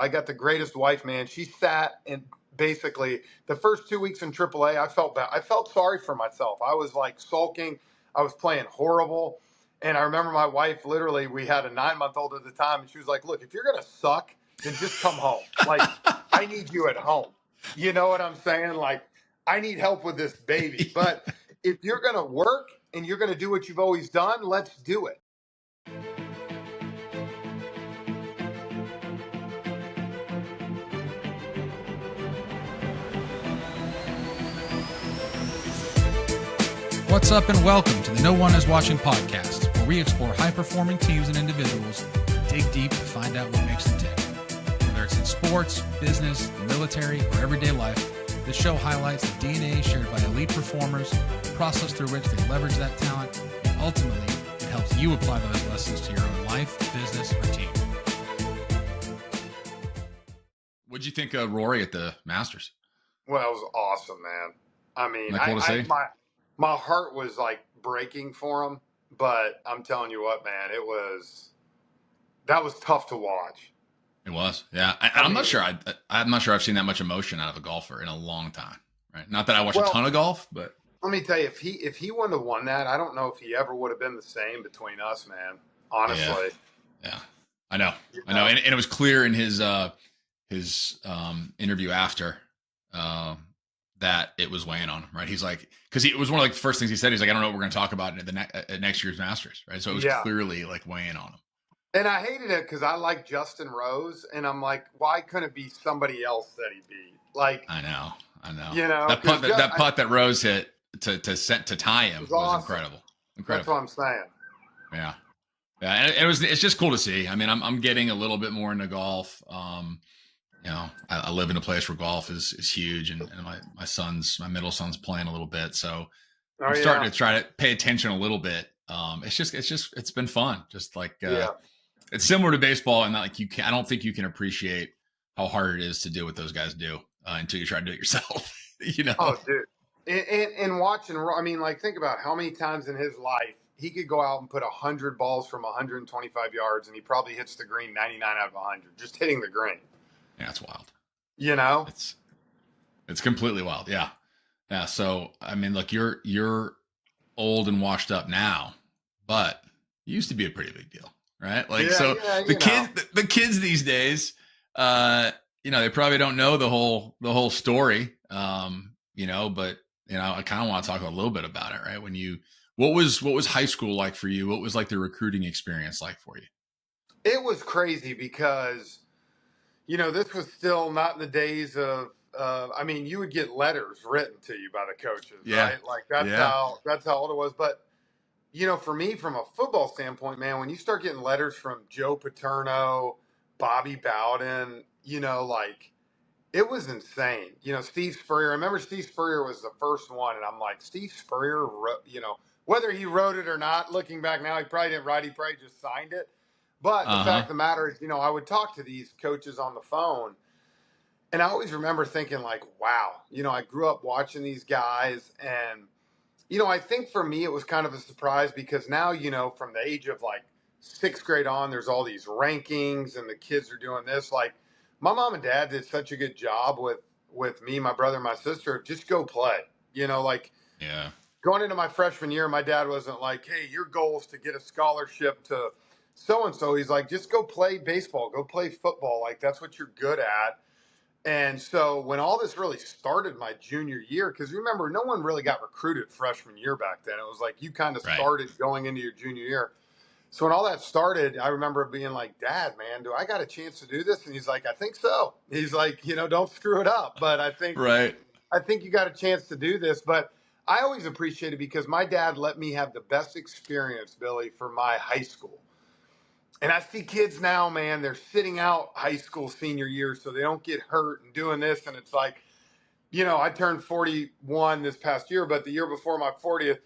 I got the greatest wife, man. She sat and basically the first 2 weeks in AAA, I felt bad. I felt sorry for myself. I was like sulking. I was playing horrible. And I remember my wife, literally, we had a 9-month-old at the time, and she was like, look, if you're going to suck, then just come home. Like, I need you at home. You know what I'm saying? Like, I need help with this baby. But if you're going to work and you're going to do what you've always done, let's do it. What's up and welcome to the No One Is Watching podcast, where we explore high-performing teams and individuals, dig deep to find out what makes them tick. Whether it's in sports, business, the military, or everyday life, this show highlights the DNA shared by elite performers, the process through which they leverage that talent, and ultimately, it helps you apply those lessons to your own life, business, or team. What'd you think of Rory at the Masters? Well, it was awesome, man. I mean, Cool to see? My heart was like breaking for him, but I'm telling you what, man, that was tough to watch. It was, yeah. I'm not sure. I'm not sure I've seen that much emotion out of a golfer in a long time. Right? Not that I watch a ton of golf, but let me tell you, if he wouldn't have won that, I don't know if he ever would have been the same between us, man. Honestly, yeah. I know, and it was clear in his interview after. That it was weighing on him, right? He's like, because it was one of like the first things he said. He's like, I don't know what we're going to talk about at next year's Masters, right? So it was clearly like weighing on him. And I hated it because I like Justin Rose, and I'm like, why couldn't it be somebody else that he beat? Like, I know. You know, that putt that Rose hit to tie him was awesome. Incredible. That's what I'm saying. Yeah, and it's just cool to see. I mean, I'm getting a little bit more into golf. You know, I live in a place where golf is huge, and my middle son's playing a little bit, so I'm starting to try to pay attention a little bit. It's been fun. Just like it's similar to baseball, and like I don't think you can appreciate how hard it is to do what those guys do until you try to do it yourself. You know? Oh, dude, and watching. I mean, like, think about how many times in his life he could go out and put 100 balls from 125 yards, and he probably hits the green 99 out of 100, just hitting the green. Yeah, it's wild. You know, it's completely wild. Yeah. So I mean, look, you're old and washed up now, but you used to be a pretty big deal, right? Like, the kids these days, they probably don't know the whole story, but I kind of want to talk a little bit about it, right? What was high school like for you? What was like the recruiting experience like for you? It was crazy because, this was still not in the days of, you would get letters written to you by the coaches, right? Like that's how old it was. But, for me, from a football standpoint, man, when you start getting letters from Joe Paterno, Bobby Bowden, it was insane. Steve Spurrier. I remember Steve Spurrier was the first one, and I'm like, Steve Spurrier wrote, whether he wrote it or not, looking back now, he probably didn't write. He probably just signed it. But the fact of the matter is, I would talk to these coaches on the phone, and I always remember thinking like, wow, I grew up watching these guys. And, I think for me, it was kind of a surprise because now, from the age of like 6th grade on, there's all these rankings and the kids are doing this. Like my mom and dad did such a good job with me, my brother, and my sister, just go play, Going into my freshman year, my dad wasn't like, hey, your goal is to get a scholarship to so-and-so. He's like, just go play baseball, go play football. Like, that's what you're good at. And so when all this really started my junior year, because remember, no one really got recruited freshman year back then. It was like you kind of started going into your junior year. So when all that started, I remember being like, Dad, man, do I got a chance to do this? And he's like, I think so. He's like, don't screw it up. But I think you got a chance to do this. But I always appreciate it because my dad let me have the best experience, Billy, for my high school. And I see kids now, man, they're sitting out high school senior year so they don't get hurt and doing this. And it's like, I turned 41 this past year, but the year before my 40th,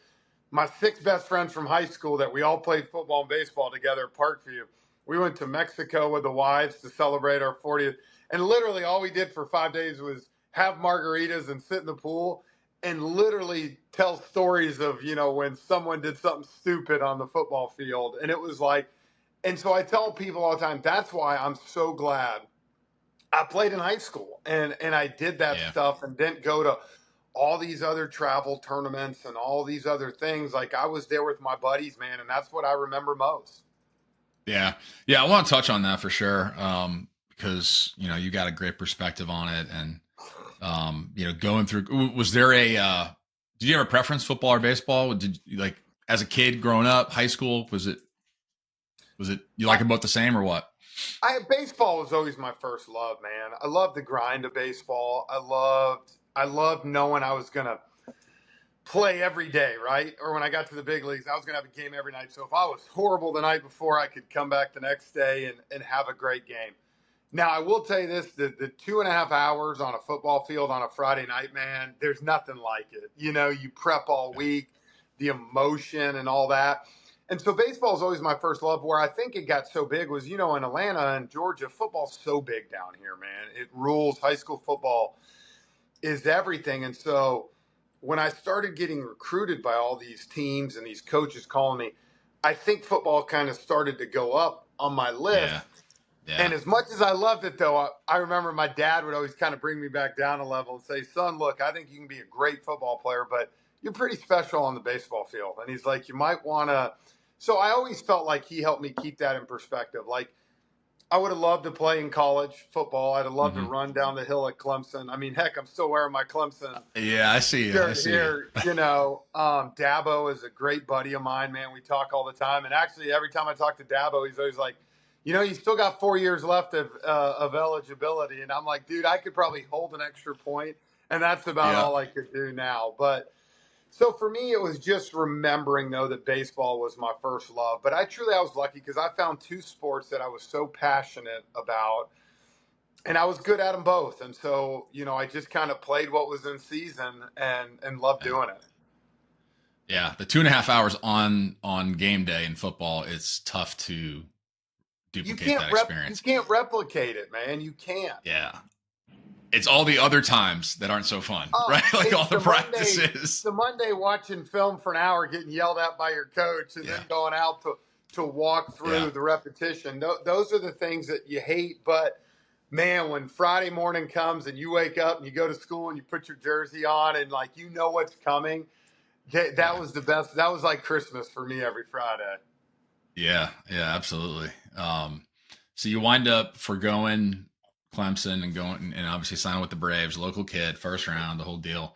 my 6 best friends from high school that we all played football and baseball together at Parkview, we went to Mexico with the wives to celebrate our 40th. And literally all we did for 5 days was have margaritas and sit in the pool and literally tell stories of, when someone did something stupid on the football field. And it was like, and so I tell people all the time, that's why I'm so glad I played in high school and I did that stuff and didn't go to all these other travel tournaments and all these other things. Like I was there with my buddies, man, and that's what I remember most. Yeah. Yeah. I want to touch on that for sure. Because, you got a great perspective on it. And, going through, was there did you have a preference, football or baseball? Did you like, as a kid growing up, high school, was it, you like them both the same or what? Baseball was always my first love, man. I loved the grind of baseball. I loved knowing I was going to play every day, right? Or when I got to the big leagues, I was going to have a game every night. So if I was horrible the night before, I could come back the next day and have a great game. Now, I will tell you this, the 2.5 hours on a football field on a Friday night, man, there's nothing like it. You prep all week, the emotion and all that. And so baseball is always my first love. Where I think it got so big was, in Atlanta and Georgia, football's so big down here, man. It rules. High school football is everything. And so when I started getting recruited by all these teams and these coaches calling me, I think football kind of started to go up on my list. Yeah. Yeah. And as much as I loved it, though, I remember my dad would always kind of bring me back down a level and say, son, look, I think you can be a great football player, but you're pretty special on the baseball field. And he's like, you might want to. So I always felt like he helped me keep that in perspective. Like, I would have loved to play in college football. I'd have loved to run down the hill at Clemson. I mean, heck, I'm still wearing my Clemson. Yeah, I see you. I see here. Dabo is a great buddy of mine, man. We talk all the time. And actually, every time I talk to Dabo, he's always like, you still got 4 years left of eligibility. And I'm like, dude, I could probably hold an extra point. And that's about all I could do now. But so for me, it was just remembering, though, that baseball was my first love. But I was lucky because I found two sports that I was so passionate about. And I was good at them both. And so, I just kind of played what was in season and loved doing it. Yeah. The 2.5 hours on game day in football, it's tough to duplicate that experience. You can't replicate it, man. You can't. Yeah. It's all the other times that aren't so fun, right? Like all the practices. The Monday watching film for an hour, getting yelled at by your coach, and then going out to walk through the repetition. Those are the things that you hate. But, man, when Friday morning comes and you wake up and you go to school and you put your jersey on and, like, you know what's coming, that was the best. That was like Christmas for me every Friday. Yeah, absolutely. So you wind up forgoing Clemson and going and obviously signing with the Braves, local kid, first round, the whole deal.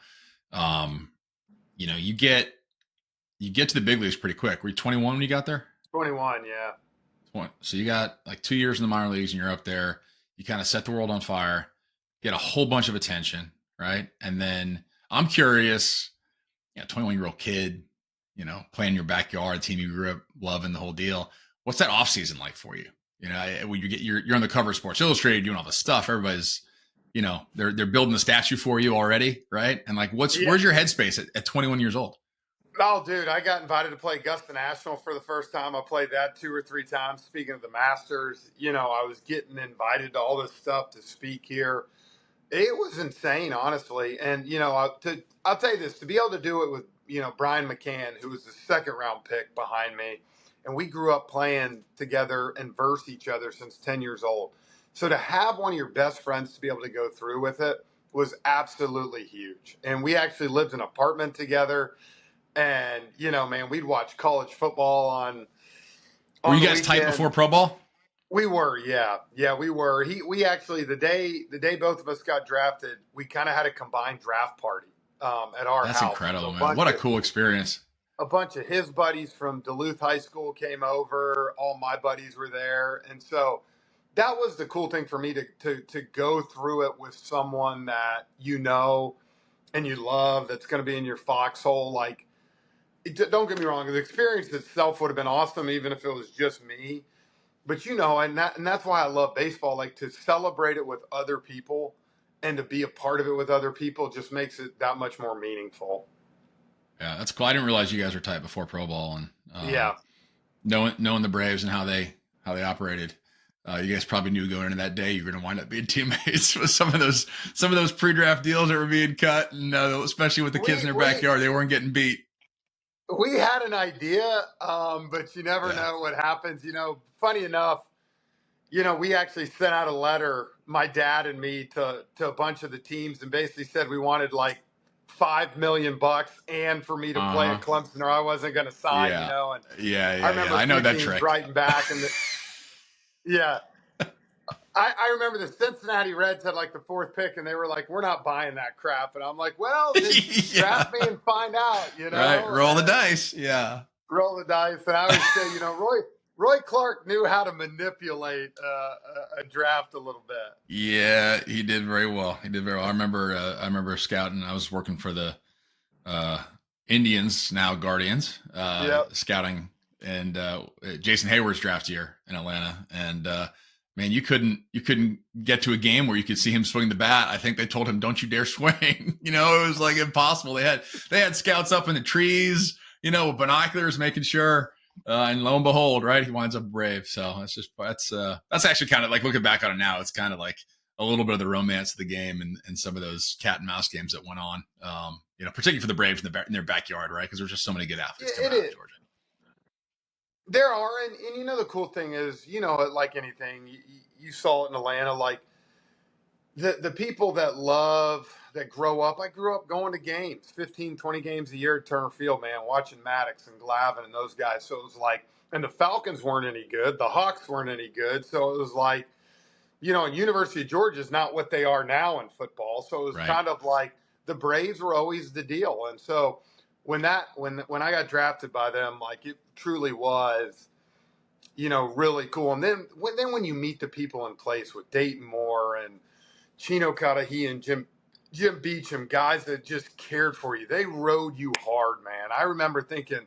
You get to the big leagues pretty quick. Were you 21 when you got there? 21, yeah. So you got like 2 years in the minor leagues and you're up there. You kind of set the world on fire, get a whole bunch of attention, right? And then I'm curious, 21-year-old kid, playing in your backyard, team you grew up loving, the whole deal. What's that off season like for you? When you're on the cover of Sports Illustrated doing all this stuff, everybody's, they're building the statue for you already, right? And like, where's your headspace at 21 years old? Oh, dude, I got invited to play Augusta National for the first time. I played that 2 or 3 times. Speaking of the Masters, I was getting invited to all this stuff to speak here. It was insane, honestly. And, I'll tell you this, to be able to do it with, Brian McCann, who was the second round pick behind me. And we grew up playing together and verse each other since 10 years old. So to have one of your best friends to be able to go through with it was absolutely huge. And we actually lived in an apartment together. And, man, we'd watch college football on Were you guys tight before pro ball? We were, yeah. Yeah, we were. We actually, the day both of us got drafted, we kind of had a combined draft party at our house. That's incredible, man. What a cool experience. A bunch of his buddies from Duluth High School came over. All my buddies were there. And so that was the cool thing for me to go through it with someone that and you love, that's going to be in your foxhole. Like, don't get me wrong, the experience itself would have been awesome even if it was just me. But, and that's why I love baseball, like to celebrate it with other people and to be a part of it with other people just makes it that much more meaningful. Yeah, that's cool. I didn't realize you guys were tight before pro ball, and yeah, knowing the Braves and how they operated, you guys probably knew going into that day you're going to wind up being teammates with some of those pre-draft deals that were being cut, and especially with the kids in their backyard, they weren't getting beat. We had an idea, but you never know what happens. Funny enough, we actually sent out a letter my dad and me to a bunch of the teams and basically said we wanted like $5 million and for me to play at Clemson or I wasn't going to sign, Yeah. And I Yeah. remember a I know few that teams trick. writing back and yeah. I remember the Cincinnati Reds had like the 4th pick and they were like, we're not buying that crap. And I'm like, well, then draft me and find out, Right. Roll the dice. Yeah. Roll the dice. And I always say, Roy Clark knew how to manipulate a draft a little bit. Yeah, he did very well. I remember scouting. I was working for the Indians, now Guardians, scouting, and Jason Hayward's draft year in Atlanta. And man, you couldn't get to a game where you could see him swing the bat. I think they told him, "Don't you dare swing." It was like impossible. They had scouts up in the trees, with binoculars, making sure. And lo and behold, right, he winds up Brave. So that's actually kind of like looking back on it now. It's kind of like a little bit of the romance of the game and some of those cat and mouse games that went on. Particularly for the Braves in their backyard, right? Because there's just so many good athletes coming out of Georgia. There are, and the cool thing is, like anything, you saw it in Atlanta, like the people that grow up. I grew up going to games, 15, 20 games a year at Turner Field, man, watching Maddox and Glavine and those guys. So it was like, and the Falcons weren't any good. The Hawks weren't any good. So it was like, University of Georgia is not what they are now in football. So it was kind of like the Braves were always the deal. And so when I got drafted by them, like it truly was, really cool. And then when you meet the people in place with Dayton Moore and Chino Cudahy and Jim Beecham, guys that just cared for you. They rode you hard, man. I remember thinking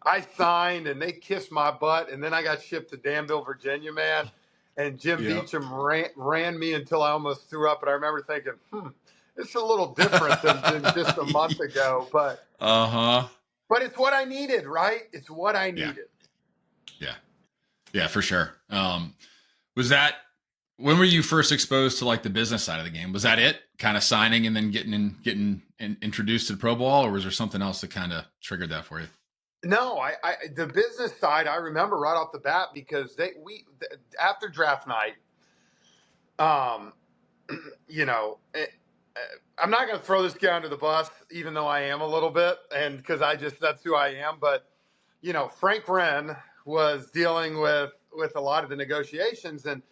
I signed and they kissed my butt, and then I got shipped to Danville, Virginia, man. And Jim Beecham ran me until I almost threw up. And I remember thinking, it's a little different than just a month ago. But but it's what I needed, right? It's what I needed. Yeah, for sure. When were you first exposed to like the business side of the game? Was that it? Kind of signing and then getting introduced to the Pro Bowl, or was there something else that kind of triggered that for you? No, the business side I remember right off the bat because after draft night, I'm not going to throw this guy under the bus, even though I am a little bit, and because that's who I am. But Frank Wren was dealing with a lot of the negotiations, and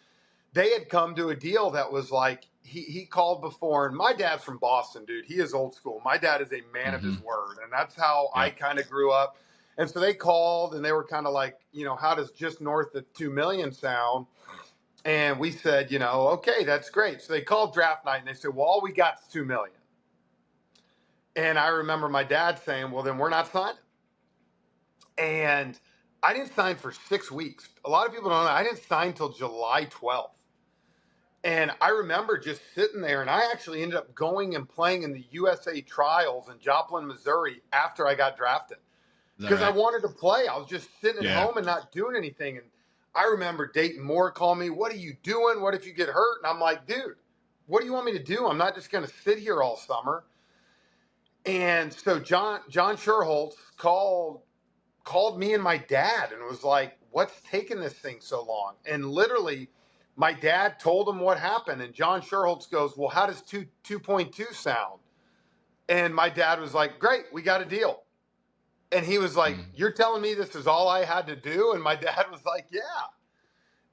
they had come to a deal that was like he called before. And my dad's from Boston, dude. He is old school. My dad is a man of his word, and that's how I kind of grew up. And so they called, and they were kind of like, how does just north of $2 million sound? And we said, okay, that's great. So they called draft night, and they said, well, all we got is $2 million. And I remember my dad saying, well, then we're not signing. And I didn't sign for 6 weeks. A lot of people don't know. I didn't sign till July 12th. And I remember just sitting there, and I actually ended up going and playing in the USA trials in Joplin, Missouri after I got drafted. Because I wanted to play. I was just sitting at home and not doing anything. And I remember Dayton Moore calling me, what are you doing? What if you get hurt? And I'm like, dude, what do you want me to do? I'm not just going to sit here all summer. And so John Sherholtz called me and my dad and was like, what's taking this thing so long? And literally my dad told him what happened. And John Sherholtz goes, well, how does 2.2 sound? And my dad was like, great, we got a deal. And he was like, you're telling me this is all I had to do? And my dad was like, yeah.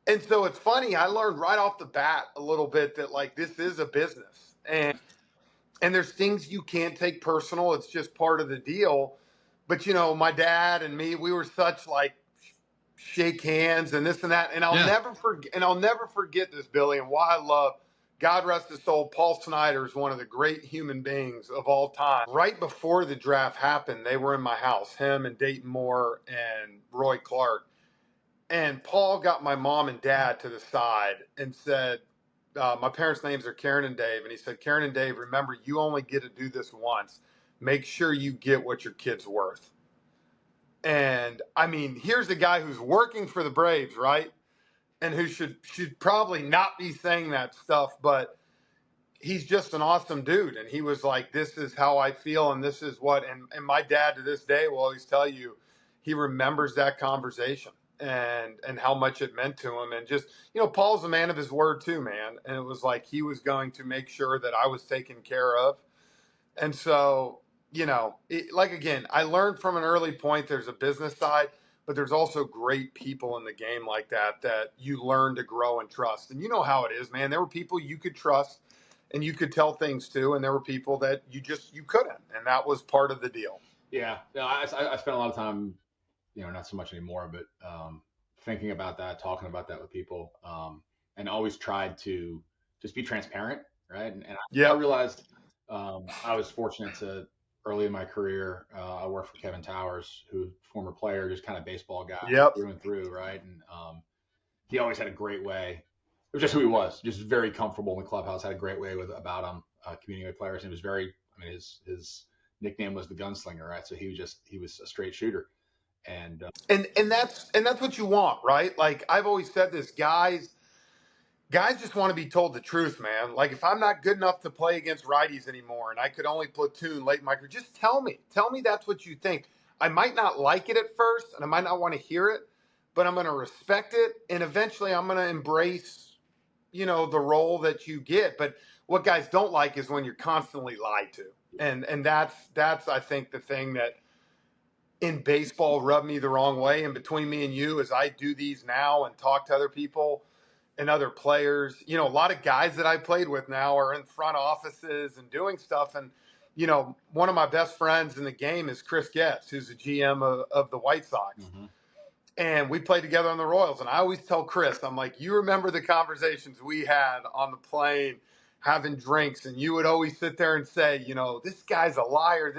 And so it's funny. I learned right off the bat a little bit that like this is a business. And there's things you can't take personal. It's just part of the deal. But, my dad and me, we were such like shake hands and this and that. And I'll never forget this, Billy, and why I love, God rest his soul, Paul Snyder is one of the great human beings of all time. Right before the draft happened, they were in my house, him and Dayton Moore and Roy Clark. And Paul got my mom and dad to the side and said, my parents' names are Karen and Dave. And he said, Karen and Dave, remember, you only get to do this once. Make sure you get what your kid's worth. And I mean, here's a guy who's working for the Braves, right? And who should probably not be saying that stuff, but he's just an awesome dude. And he was like, this is how I feel, and this is what, and my dad to this day will always tell you, he remembers that conversation. and how much it meant to him. And just, Paul's a man of his word too, man. And it was like he was going to make sure that I was taken care of. And so, again, I learned from an early point there's a business side, but there's also great people in the game like that you learn to grow and trust. And you know how it is, man. There were people you could trust and you could tell things to, and there were people that you couldn't. And that was part of the deal. Yeah. No, I spent a lot of time, not so much anymore, but thinking about that, talking about that with people, and always tried to just be transparent, right? And I realized I was fortunate to, early in my career, I worked for Kevin Towers, who former player, just kind of baseball guy through and through, right? And he always had a great way. It was just who he was, just very comfortable in the clubhouse, had a great way about him, communicating with players. And it was his nickname was the gunslinger, right? So he was a straight shooter. And that's what you want, right? Like I've always said this, guys just want to be told the truth, man. Like if I'm not good enough to play against righties anymore and I could only platoon late in my career, just tell me that's what you think. I might not like it at first and I might not want to hear it, but I'm going to respect it. And eventually I'm going to embrace, the role that you get. But what guys don't like is when you're constantly lied to. And that's, I think, the thing that in baseball rubbed me the wrong way. And between me and you, as I do these now and talk to other people and other players, a lot of guys that I played with now are in front offices and doing stuff. And, one of my best friends in the game is Chris Getz, who's the GM of the White Sox. Mm-hmm. And we played together on the Royals. And I always tell Chris, I'm like, you remember the conversations we had on the plane having drinks, and you would always sit there and say, this guy's a liar.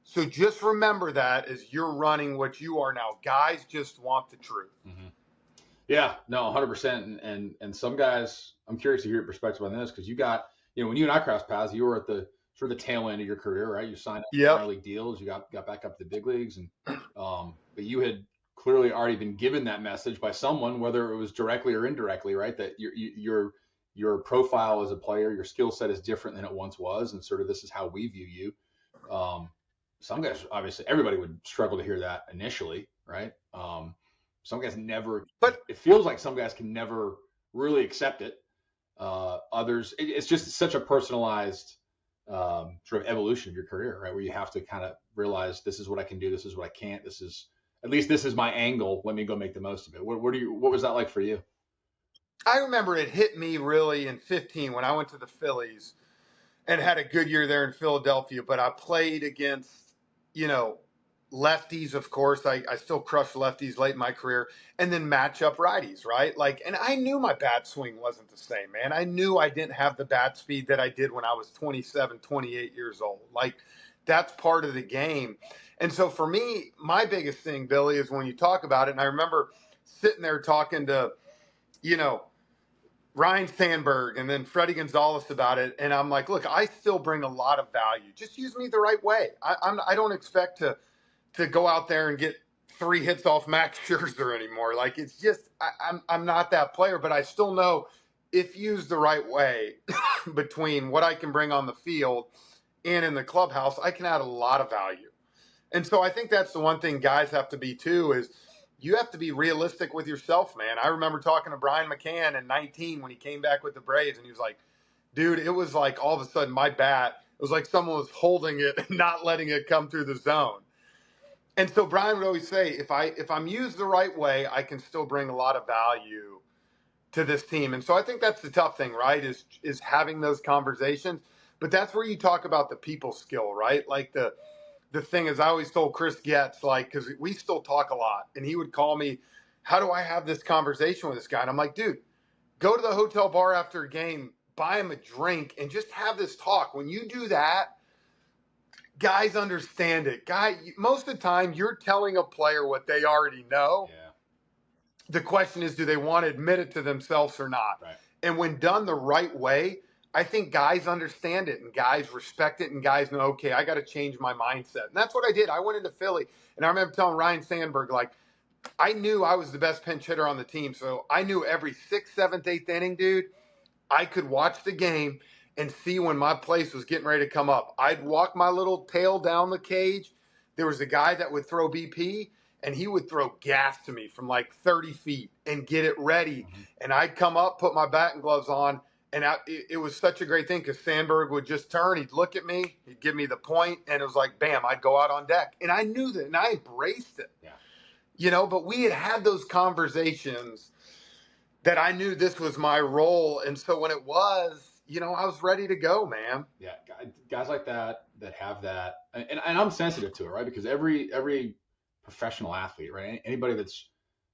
So just remember that as you're running what you are now. Guys just want the truth. Mm-hmm. Yeah, no, 100%. And some guys, I'm curious to hear your perspective on this, because you got, when you and I crossed paths, you were at the sort of the tail end of your career, right? You signed up for minor league deals, you got back up to the big leagues, and but you had clearly already been given that message by someone, whether it was directly or indirectly, right? That your profile as a player, your skill set is different than it once was, and sort of this is how we view you. Some guys, obviously, everybody would struggle to hear that initially, right? Some guys never, but it feels like some guys can never really accept it. Others, it's just such a personalized sort of evolution of your career, right? Where you have to kind of realize, this is what I can do, this is what I can't, this is my angle. Let me go make the most of it. What was that like for you? I remember it hit me really in 15 when I went to the Phillies and had a good year there in Philadelphia. But I played against, lefties, of course. I still crushed lefties late in my career, and then match up righties, right? Like, and I knew my bat swing wasn't the same, man. I knew I didn't have the bat speed that I did when I was 27, 28 years old. Like, that's part of the game. And so for me, my biggest thing, Billy, is when you talk about it, and I remember sitting there talking to, Ryan Sandberg and then Freddie Gonzalez about it. And I'm like, look, I still bring a lot of value. Just use me the right way. I don't expect to go out there and get 3 hits off Max Scherzer anymore. Like, it's just, I'm not that player, but I still know if used the right way between what I can bring on the field and in the clubhouse, I can add a lot of value. And so I think that's the one thing guys have to be too, is you have to be realistic with yourself, man. I remember talking to Brian McCann in 19 when he came back with the Braves, and he was like, dude, it was like all of a sudden my bat, it was like someone was holding it and not letting it come through the zone. And so Brian would always say, if I'm used the right way, I can still bring a lot of value to this team. And so I think that's the tough thing, right, is having those conversations. But that's where you talk about the people skill, right? Like the thing is, I always told Chris Getz, like, because we still talk a lot, and he would call me, how do I have this conversation with this guy? And I'm like, dude, go to the hotel bar after a game, buy him a drink, and just have this talk. When you do that, guys understand it. Most of the time, you're telling a player what they already know. Yeah. The question is, do they want to admit it to themselves or not? Right. And when done the right way, I think guys understand it and guys respect it and guys know, okay, I got to change my mindset. And that's what I did. I went into Philly, and I remember telling Ryan Sandberg, like, I knew I was the best pinch hitter on the team. So I knew every 6th, 7th, 8th inning, dude, I could watch the game and see when my place was getting ready to come up. I'd walk my little tail down the cage. There was a guy that would throw BP, and he would throw gas to me from like 30 feet and get it ready. And I'd come up, put my batting gloves on, and it was such a great thing because Sandberg would just turn, he'd look at me, he'd give me the point, and it was like, bam, I'd go out on deck. And I knew that, and I embraced it. Yeah. But we had those conversations that I knew this was my role. And so when it was, I was ready to go, man. Yeah, guys like that have that, and I'm sensitive to it, right? Because every professional athlete, right? Anybody that's,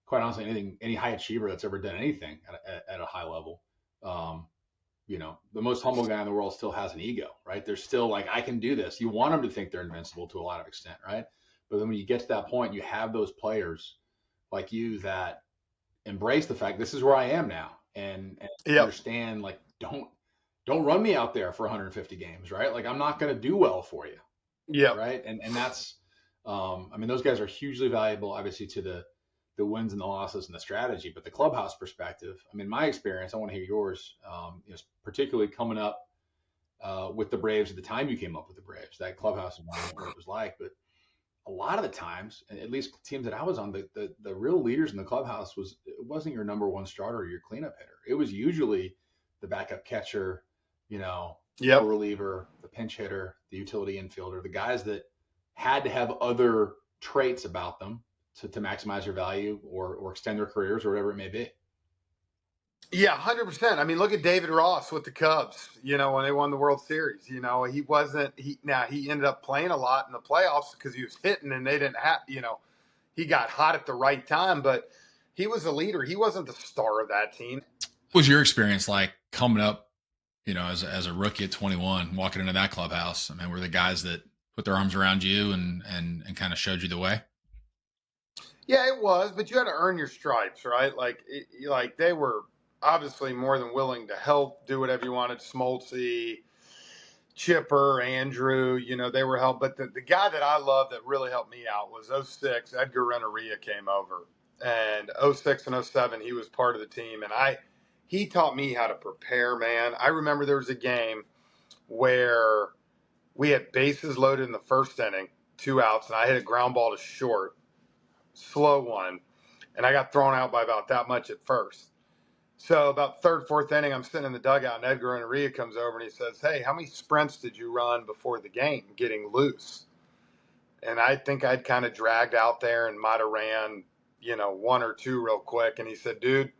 quite honestly, any high achiever that's ever done anything at a high level, the most humble guy in the world still has an ego, right? They're still like, I can do this. You want them to think they're invincible to a lot of extent, right? But then when you get to that point, you have those players like you that embrace the fact this is where I am now, and understand, like, don't run me out there for 150 games, right? Like, I'm not going to do well for you. Yeah. Right. And that's, those guys are hugely valuable, obviously, to the wins and the losses and the strategy, but the clubhouse perspective, my experience, I want to hear yours, particularly coming up with the Braves at the time you came up with the Braves, that clubhouse environment, what it was like. But a lot of the times, at least teams that I was on, the real leaders in the clubhouse it wasn't your number one starter or your cleanup hitter. It was usually the backup catcher, the reliever, the pinch hitter, the utility infielder, the guys that had to have other traits about them to maximize their value or extend their careers or whatever it may be. Yeah, 100%. Look at David Ross with the Cubs, when they won the World Series. He ended up playing a lot in the playoffs because he was hitting and they didn't have, he got hot at the right time, but he was a leader. He wasn't the star of that team. What was your experience like coming up, as a rookie at 21, walking into that clubhouse? Were the guys that put their arms around you and kind of showed you the way? Yeah, it was, but you had to earn your stripes, right? Like they were obviously more than willing to help, do whatever you wanted. Smoltzy, Chipper, Andrew, they were help. But the guy that I loved that really helped me out was 06. Edgar Renteria came over, and 06 and 07, he was part of the team. And he taught me how to prepare, man. I remember there was a game where we had bases loaded in the first inning, 2 outs, and I hit a ground ball to short, slow one, and I got thrown out by about that much at first. So about third, fourth inning, I'm sitting in the dugout, and Edgar Renteria comes over and he says, "Hey, how many sprints did you run before the game getting loose?" And I think I'd kind of dragged out there and might have ran, 1 or 2 real quick. And he said, "Dude,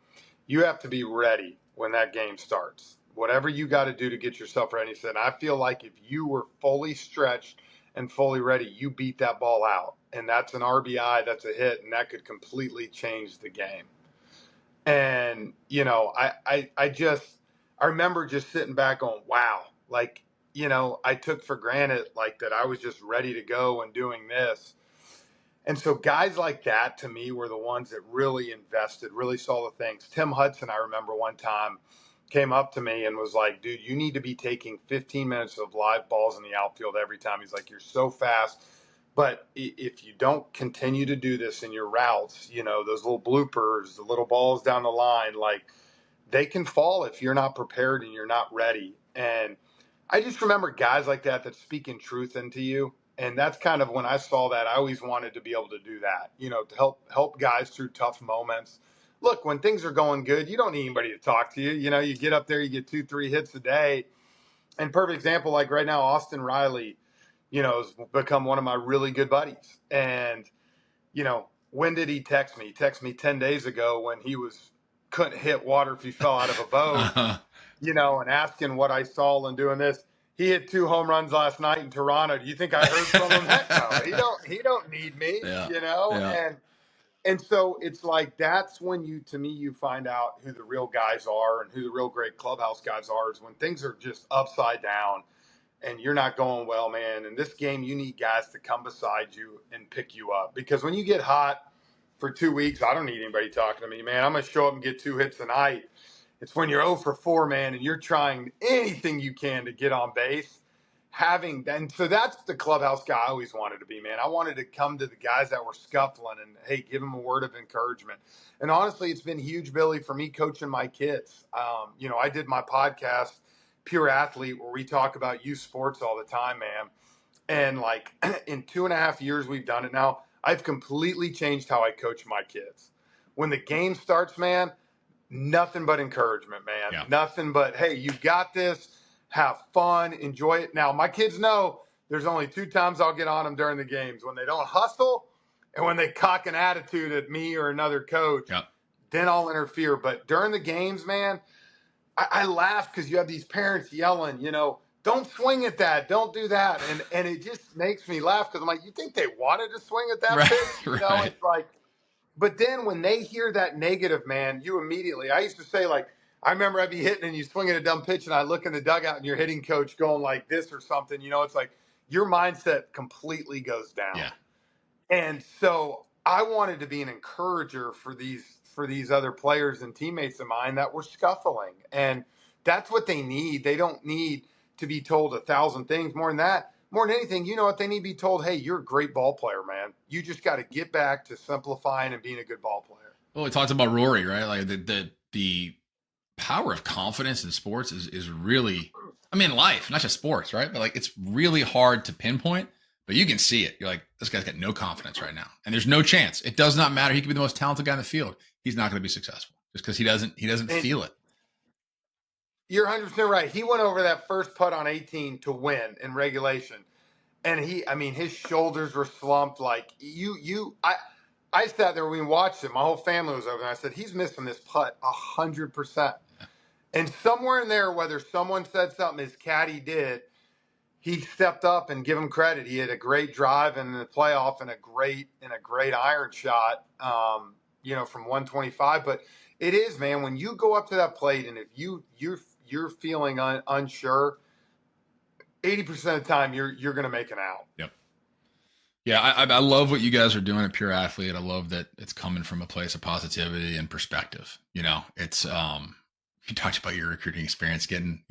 you have to be ready when that game starts. Whatever you got to do to get yourself ready." He said, "I feel like if you were fully stretched and fully ready, you beat that ball out. And that's an RBI, that's a hit, and that could completely change the game." And, I remember just sitting back going, wow, like, I took for granted like that I was just ready to go and doing this. And so guys like that to me were the ones that really invested, really saw the things. Tim Hudson, I remember one time came up to me and was like, "Dude, you need to be taking 15 minutes of live balls in the outfield every time." He's like, "You're so fast. But if you don't continue to do this in your routes, those little bloopers, the little balls down the line, like they can fall if you're not prepared and you're not ready." And I just remember guys like that speaking truth into you. And that's kind of when I saw that, I always wanted to be able to do that, to help guys through tough moments. Look, when things are going good, you don't need anybody to talk to you. You get up there, you get 2-3 hits a day. And perfect example, like right now, Austin Riley, has become one of my really good buddies. And, when did he text me? He texted me 10 days ago when he couldn't hit water if he fell out of a boat, and asking what I saw and doing this. He hit 2 home runs last night in Toronto. Do you think I heard from him? Heck no. He don't need me, Yeah. And so it's like, that's when you find out who the real guys are and who the real great clubhouse guys are, is when things are just upside down and you're not going well, man. In this game, you need guys to come beside you and pick you up, because when you get hot for 2 weeks, I don't need anybody talking to me, man. I'm going to show up and get 2 hits a night. It's when you're 0 for 4, man, and you're trying anything you can to get on base. And so that's the clubhouse guy I always wanted to be, man. I wanted to come to the guys that were scuffling and, hey, give them a word of encouragement. And honestly, it's been huge, Billy, for me coaching my kids. I did my podcast, Pure Athlete, where we talk about youth sports all the time, man. And like in 2.5 years we've done it now, I've completely changed how I coach my kids. When the game starts, man, nothing but encouragement, man. Yeah. Nothing but, hey, you got this. Have fun. Enjoy it. Now, my kids know there's only 2 times I'll get on them during the games: when they don't hustle and when they cock an attitude at me or another coach. Yeah. Then I'll interfere. But during the games, man, I laugh because you have these parents yelling, don't swing at that, don't do that. And it just makes me laugh because I'm like, you think they wanted to swing at that Right, pitch? right. It's like, but then when they hear that negative, man, you immediately, I used to say, like, I remember I'd be hitting and you swing at a dumb pitch and I look in the dugout and your hitting coach going like this or something, it's like your mindset completely goes down. Yeah. And so I wanted to be an encourager for these other players and teammates of mine that were scuffling. And that's what they need. They don't need to be told 1,000 things. More than that, more than anything, you know what? They need to be told, hey, you're a great ball player, man. You just got to get back to simplifying and being a good ball player. Well, we talked about Rory, right? Like the power of confidence in sports is really, life, not just sports, right? But like, it's really hard to pinpoint, but you can see it. You're like, this guy's got no confidence right now. And there's no chance. It does not matter. He could be the most talented guy in the field. He's not going to be successskul just because he doesn't feel it. You're 100% right. He went over that first putt on 18 to win in regulation. And his shoulders were slumped. Like I sat there, we watched it. My whole family was over there. I said, he's missing this putt 100%. And somewhere in there, whether someone said something his caddy did, he stepped up and give him credit. He had a great drive in the playoff and a great iron shot, from 125. But it is, man, when you go up to that plate and if you're feeling unsure, 80% of the time you're going to make an out. Yep. Yeah, I love what you guys are doing at Pure Athlete. I love that it's coming from a place of positivity and perspective. It's you talked about your recruiting experience, getting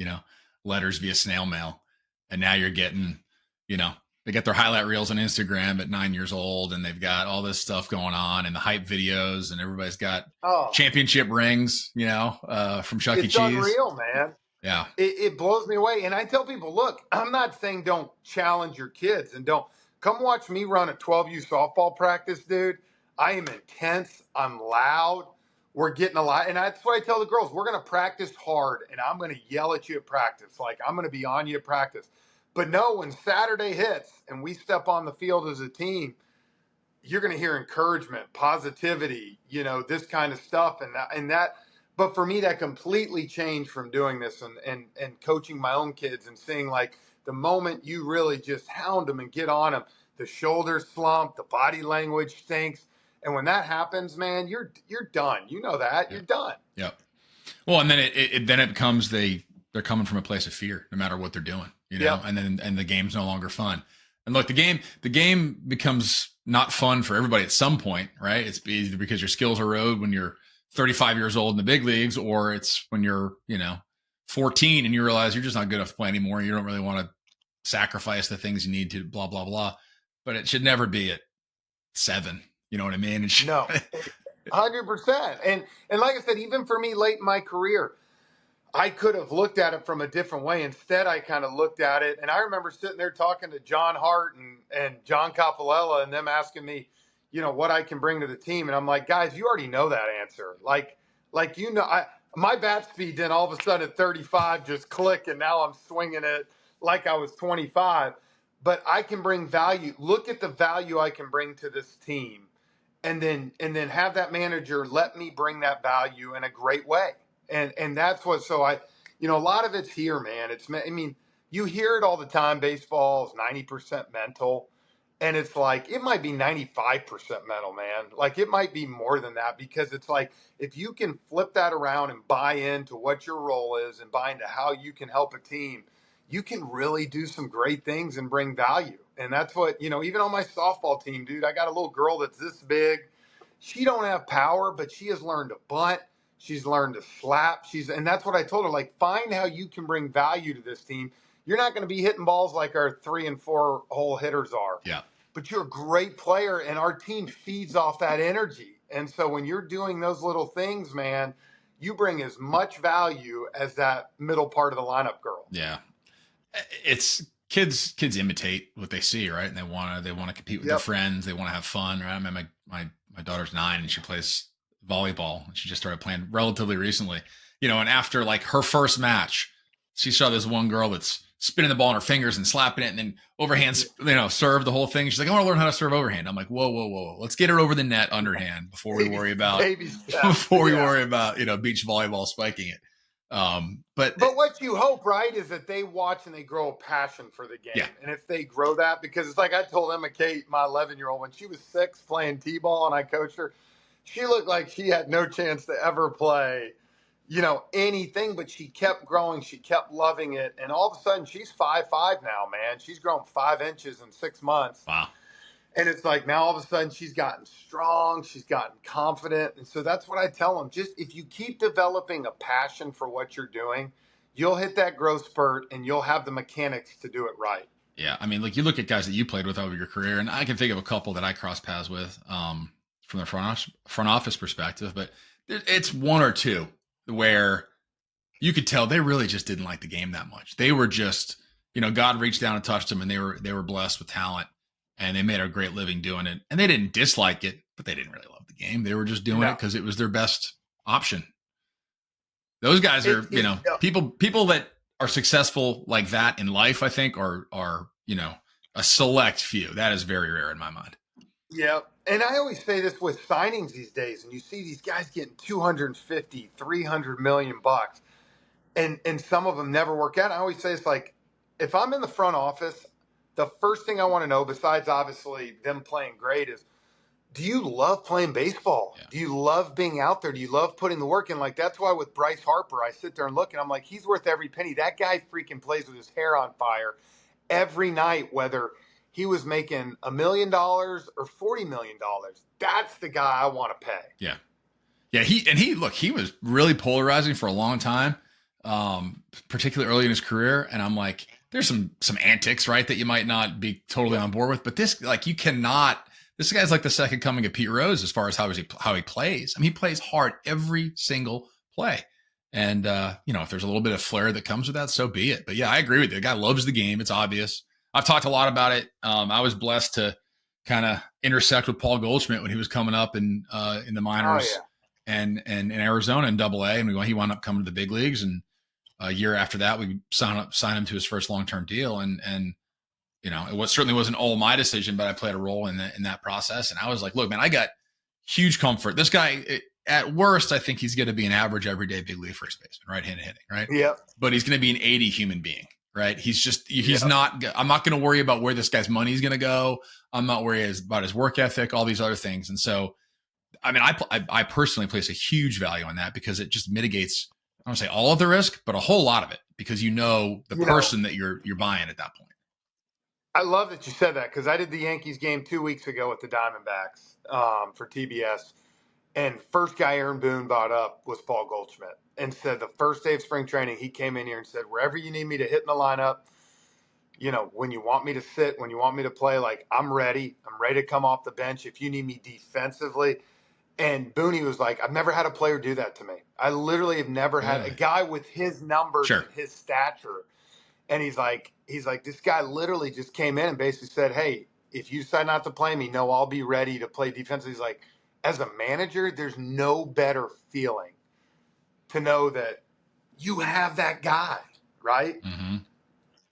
letters via snail mail, and now you're getting they get their highlight reels on Instagram at 9 years old, and they've got all this stuff going on and the hype videos, and everybody's got championship rings, from Chuck E. Cheese. It's unreal, man. Yeah. It blows me away. And I tell people, look, I'm not saying don't challenge your kids and don't come watch me run a 12U softball practice, dude. I am intense. I'm loud. We're getting a lot. And that's what I tell the girls. We're going to practice hard, and I'm going to yell at you at practice. Like, I'm going to be on you at practice. But no, when Saturday hits and we step on the field as a team, you're going to hear encouragement, positivity, this kind of stuff. And that, but for me, that completely changed from doing this and coaching my own kids and seeing, like, the moment you really just hound them and get on them, the shoulders slump, the body language stinks. And when that happens, man, you're done. You know that. You're done. Yep. Well, and then it becomes they're coming from a place of fear, no matter what they're doing, Yep. and the game's no longer fun. And look, the game becomes not fun for everybody at some point, right? It's either because your skills erode when you're 35 years old in the big leagues, or it's when you're, 14 and you realize you're just not good enough to play anymore. And you don't really want to sacrifice the things you need to, blah, blah, blah. But it should never be at 7. You know what I mean? No, 100%. And like I said, even for me late in my career, I could have looked at it from a different way. Instead, I kind of looked at it. And I remember sitting there talking to John Hart and John Capalella and them asking me, what I can bring to the team. And I'm like, guys, you already know that answer. Like, my bat speed then all of a sudden at 35 just click, and now I'm swinging it like I was 25. But I can bring value. Look at the value I can bring to this team. And then have that manager let me bring that value in a great way. And that's what, so a lot of it's here, man. You hear it all the time. Baseball is 90% mental. And it's like, it might be 95% mental, man. Like, it might be more than that, because it's like, if you can flip that around and buy into what your role is and buy into how you can help a team, you can really do some great things and bring value. And that's what, even on my softball team, dude, I got a little girl that's this big. She don't have power, but she has learned to bunt. She's learned to slap. And that's what I told her, like, find how you can bring value to this team. You're not going to be hitting balls like our 3 and 4 hole hitters are. Yeah. But you're a great player, and our team feeds off that energy. And so when you're doing those little things, man, you bring as much value as that middle part of the lineup girl. Yeah. It's kids imitate what they see, right? And they want to compete with their friends. They want to have fun, right? I mean, my daughter's 9 and she plays volleyball, and she just started playing relatively recently, and after like her first match, she saw this one girl that's spinning the ball in her fingers and slapping it and then overhand, serve the whole thing. She's like, I want to learn how to serve overhand. I'm like, whoa. Let's get her over the net underhand before we worry about, beach volleyball spiking it. But what you hope, right, is that they watch and they grow a passion for the game. Yeah. And if they grow that, because it's like I told Emma Kate, my 11-year-old, when she was 6 playing t-ball and I coached her, she looked like she had no chance to ever play, anything, but she kept growing. She kept loving it. And all of a sudden she's 5'5" now, man. She's grown 5 inches in 6 months. Wow. And it's like now all of a sudden she's gotten strong, she's gotten confident. And so that's what I tell them. Just if you keep developing a passion for what you're doing, you'll hit that growth spurt and you'll have the mechanics to do it right. Yeah. I mean, like you look at guys that you played with over your career, and I can think of a couple that I crossed paths with from the front office perspective, but it's one or two where you could tell they really just didn't like the game that much. They were just, God reached down and touched them, and they were blessed with talent. And they made a great living doing it. And they didn't dislike it, but they didn't really love the game. They were just doing it because it was their best option. Those guys are, people that are successful like that in life, I think, are a select few. That is very rare in my mind. Yeah. And I always say this with signings these days, and you see these guys getting 250, 300 million bucks, and some of them never work out. I always say it's like, if I'm in the front office, the first thing I want to know, besides obviously them playing great, is do you love playing baseball? Yeah. Do you love being out there? Do you love putting the work in? Like, that's why with Bryce Harper, I sit there and look, and I'm like, he's worth every penny. That guy freaking plays with his hair on fire every night, whether he was making $1 million or $40 million. That's the guy I want to pay. Yeah. Yeah. He was really polarizing for a long time, particularly early in his career. And I'm like, there's some antics, right, that you might not be totally on board with, but this, like, you cannot. This guy's like the second coming of Pete Rose as far as how he plays. I mean, he plays hard every single play, and if there's a little bit of flair that comes with that, so be it. But yeah, I agree with you. The guy loves the game. It's obvious. I've talked a lot about it. I was blessed to kind of intersect with Paul Goldschmidt when he was coming up in the minors and in Arizona in AA, and he wound up coming to the big leagues. And a year after that, we signed him to his first long-term deal. And it certainly wasn't all my decision, but I played a role in that process. And I was like, look, man, I got huge comfort. This guy, at worst, I think he's going to be an average everyday big league first baseman, right-handed hitting, right? Yeah. But he's going to be an 80 human being, right? He's not, I'm not going to worry about where this guy's money is going to go. I'm not worried about his work ethic, all these other things. And so, I mean, I personally place a huge value on that because it just mitigates, I don't say all of the risk, but a whole lot of it, because the person that you're buying at that point. I love that you said that, because I did the Yankees game 2 weeks ago with the Diamondbacks for TBS, and first guy Aaron Boone brought up was Paul Goldschmidt, and said the first day of spring training he came in here and said, wherever you need me to hit in the lineup, when you want me to sit, when you want me to play, like, I'm ready to come off the bench if you need me defensively. And Booney was like, I've never had a player do that to me. I literally have never had a guy with his numbers and his stature. And he's like, this guy literally just came in and basically said, hey, if you decide not to play me, no, I'll be ready to play defense. He's like, as a manager, there's no better feeling to know that you have that guy, right? Mm-hmm.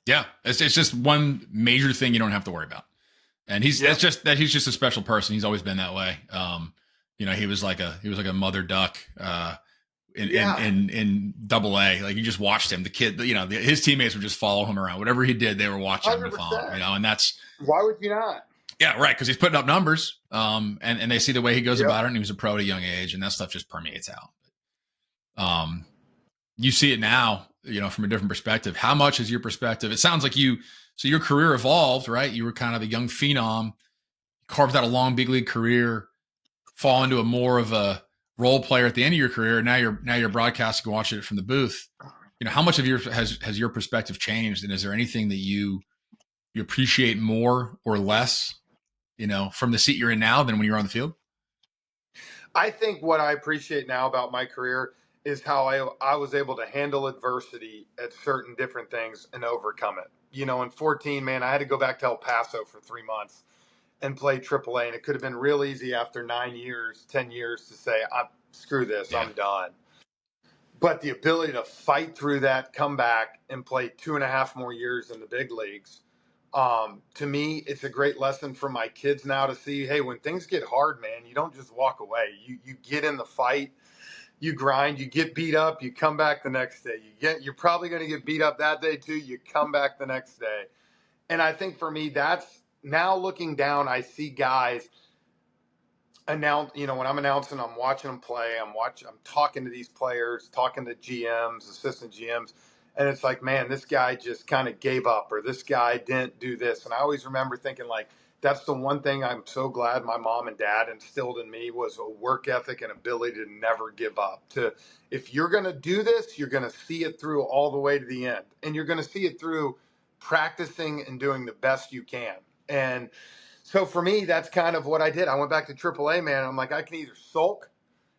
Yeah. It's just one major thing you don't have to worry about. And he's just a special person. He's always been that way. He was like a mother duck in AA. Like, you just watched him. The kid, his teammates would just follow him around. Whatever he did, they were watching 100%. him to follow him, and that's why would you not? Yeah, right. Because he's putting up numbers. And they see the way he goes about it, and he was a pro at a young age, and that stuff just permeates out. You see it now, from a different perspective. How much is your perspective? It sounds like so your career evolved, right? You were kind of a young phenom, carved out a long big league career, fall into a more of a role player at the end of your career. Now you're broadcasting and watching it from the booth. How much of has your perspective changed? And is there anything that you appreciate more or less, from the seat you're in now than when you're on the field? I think what I appreciate now about my career is how I was able to handle adversity at certain different things and overcome it. You know, in 14, man, I had to go back to El Paso for 3 months and play AAA. And it could have been real easy after 9 years, 10 years to say, screw this, Yeah. I'm done. But the ability to fight through that, come back and play 2.5 more years in the big leagues, to me, it's a great lesson for my kids now to see, hey, when things get hard, man, you don't just walk away. You get in the fight, you grind, you get beat up, you come back the next day. You're probably going to get beat up that day too. You come back the next day. And I think for me, that's now looking down, I see guys announce, you know, when I'm announcing, I'm watching them play, I'm talking to these players, talking to GMs, assistant GMs, and it's like, man, this guy just kind of gave up, or this guy didn't do this. And I always remember thinking, like, that's the one thing I'm so glad my mom and dad instilled in me was a work ethic and ability to never give up. If you're going to do this, you're going to see it through all the way to the end, and you're going to see it through practicing and doing the best you can. And so for me, that's kind of what I did. I went back to AAA, man. I'm like, I can either sulk,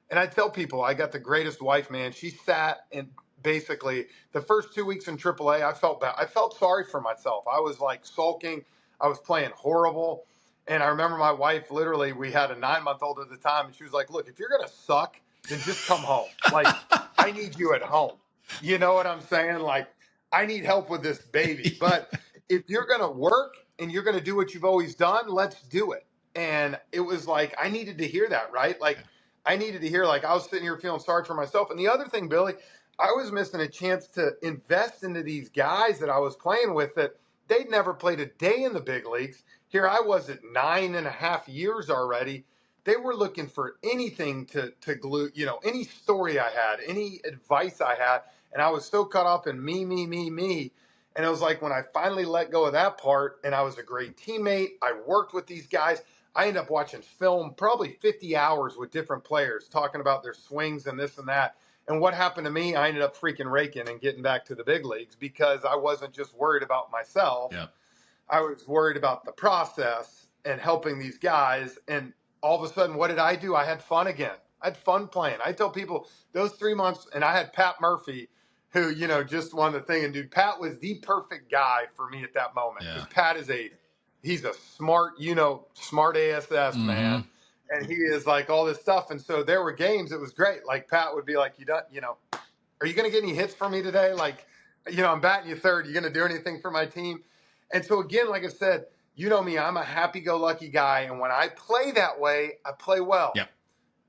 and I tell people I got the greatest wife, man. She sat and basically the first 2 weeks in AAA, I felt bad. I felt sorry for myself. I was like sulking. I was playing horrible. And I remember my wife, literally, we had a 9-month-old at the time, and she was like, look, if you're going to suck, then just come home. Like, I need you at home. You know what I'm saying? Like, I need help with this baby. But if you're going to work and you're going to do what you've always done, let's do it. And it was like, I needed to hear that, right? Like, I needed to hear, like, I was sitting here feeling sorry for myself. And the other thing, Billy, I was missing a chance to invest into these guys that I was playing with that they'd never played a day in the big leagues. Here I was at 9.5 years already. They were looking for anything to glue, you know, any story I had, any advice I had. And I was so caught up in me. And it was like when I finally let go of that part and I was a great teammate, I worked with these guys. I ended up watching film, probably 50 hours with different players talking about their swings and this and that. And what happened to me, I ended up freaking raking and getting back to the big leagues because I wasn't just worried about myself. Yeah. I was worried about the process and helping these guys. And all of a sudden, what did I do? I had fun again. I had fun playing. I tell people those 3 months, and I had Pat Murphy, who, you know, just won the thing. And dude, Pat was the perfect guy for me at that moment. Because Pat he's a smart, you know, smart ASS man. And he is like all this stuff. And so there were games. It was great. Like Pat would be like, you know, are you going to get any hits for me today? Like, you know, I'm batting you third. You going to do anything for my team? And so again, like I said, you know me, I'm a happy-go-lucky guy. And when I play that way, I play well. Yep.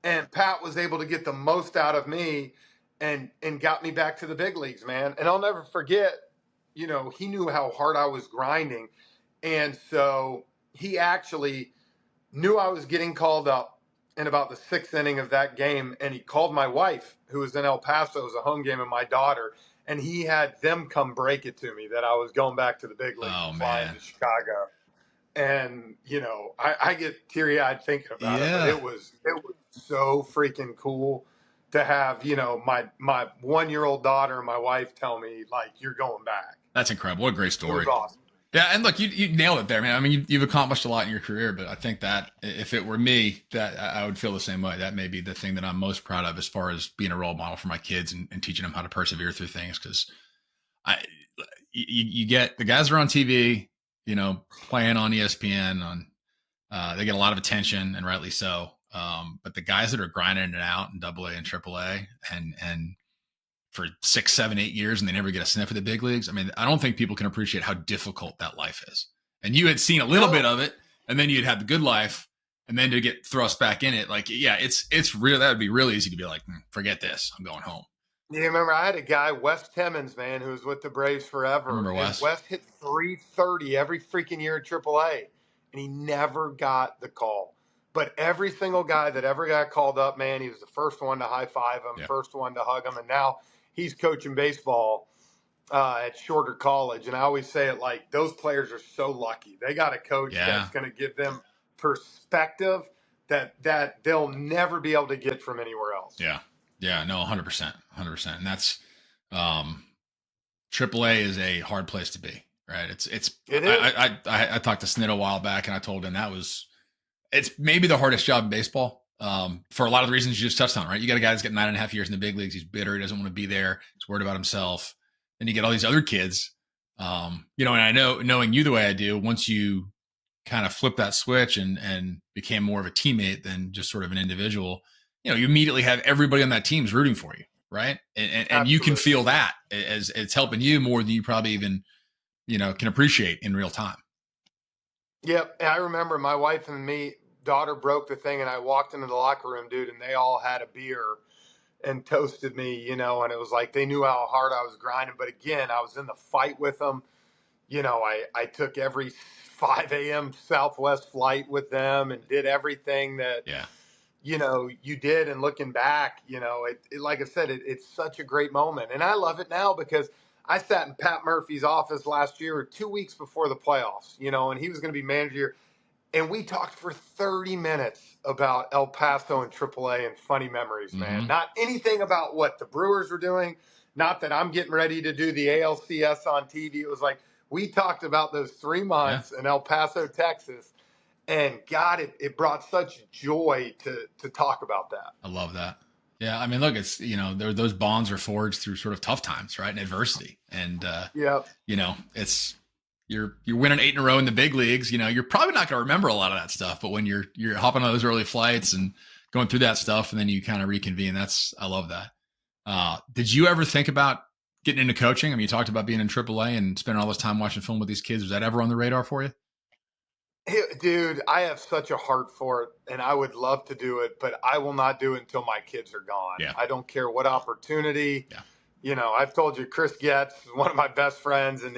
And Pat was able to get the most out of me and got me back to the big leagues, man. And I'll never forget, you know, he knew how hard I was grinding. And so he actually knew I was getting called up in about the 6th inning of that game. And he called my wife, who was in El Paso. It was a home game, and my daughter. And he had them come break it to me that I was going back to the big leagues and flying to Chicago. And, you know, I get teary-eyed thinking about it. But it was so freaking cool to have, you know, my 1-year-old daughter and my wife tell me, like, you're going back. That's incredible. What a great story. It was awesome. Yeah, and look, you nailed it there, man. I mean, you've accomplished a lot in your career, but I think that if it were me, that I would feel the same way. That may be the thing that I'm most proud of as far as being a role model for my kids and teaching them how to persevere through things. Because you get the guys that are on TV, you know, playing on ESPN, they get a lot of attention, and rightly so. But the guys that are grinding it out in AA and AAA and for 6, 7, 8 years and they never get a sniff of the big leagues. I mean, I don't think people can appreciate how difficult that life is. And you had seen a little bit of it, and then you'd had the good life, and then to get thrust back in it, like, yeah, it's real. That would be really easy to be like, forget this, I'm going home. You remember I had a guy, Wes Timmons, man, who was with the Braves forever. Remember Wes? Wes hit 330 every freaking year at AAA, and he never got the call. But every single guy that ever got called up, man, he was the first one to high-five him, first one to hug him, and now he's coaching baseball at Shorter College. And I always say it like, those players are so lucky. They got a coach that's going to give them perspective that they'll never be able to get from anywhere else. Yeah. Yeah, no, 100%. And that's AAA is a hard place to be, right? It is. I talked to Snit a while back, and I told him it's maybe the hardest job in baseball. for a lot of the reasons you just touched on, right? You got a guy that's got 9.5 years in the big leagues. He's bitter. He doesn't want to be there. He's worried about himself. And you get all these other kids, and I know, knowing you the way I do, once you kind of flip that switch and became more of a teammate than just sort of an individual, you immediately have everybody on that team's rooting for you. Right. And you can feel that as it's helping you more than you probably even, can appreciate in real time. Yep. I remember my wife and daughter broke the thing, and I walked into the locker room, dude, and they all had a beer and toasted me, and it was like they knew how hard I was grinding. But again, I was in the fight with them. I took every 5 a.m. Southwest flight with them and did everything that, you did. And looking back, it like I said, it's such a great moment. And I love it now because I sat in Pat Murphy's office last year, 2 weeks before the playoffs, and he was going to be manager. And we talked for 30 minutes about El Paso and AAA and funny memories, man. Not anything about what the Brewers were doing. Not that I'm getting ready to do the ALCS on TV. It was like we talked about those 3 months in El Paso, Texas. And God, it brought such joy to talk about that. I love that. Yeah, I mean, look, it's those bonds are forged through sort of tough times, right, and adversity, and it's you're winning 8 in a row in the big leagues. You're probably not going to remember a lot of that stuff, but when you're hopping on those early flights and going through that stuff, and then you kind of reconvene, I love that. Did you ever think about getting into coaching? I mean, you talked about being in AAA and spending all this time watching film with these kids. Was that ever on the radar for you? Dude, I have such a heart for it, and I would love to do it, but I will not do it until my kids are gone. Yeah. I don't care what opportunity. Yeah. I've told you, Chris Getz is one of my best friends, and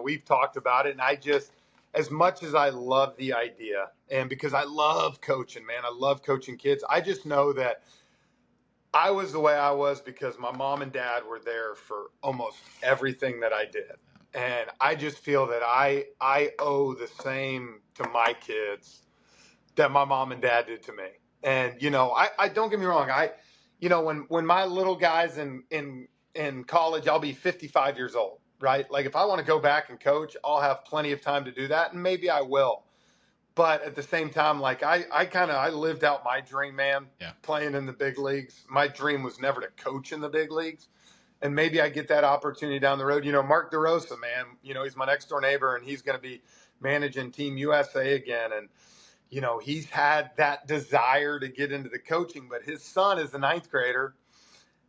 we've talked about it. And I just, as much as I love the idea, and because I love coaching, man, I love coaching kids. I just know that I was the way I was because my mom and dad were there for almost everything that I did. And I just feel that I owe the same to my kids that my mom and dad did to me. And, I don't get me wrong. When my little guys in college, I'll be 55 years old, right? Like if I want to go back and coach, I'll have plenty of time to do that. And maybe I will. But at the same time, like I lived out my dream, man, playing in the big leagues. My dream was never to coach in the big leagues. And maybe I get that opportunity down the road. Mark DeRosa, man, he's my next door neighbor, and he's going to be managing Team USA again. And, he's had that desire to get into the coaching, but his son is the 9th grader.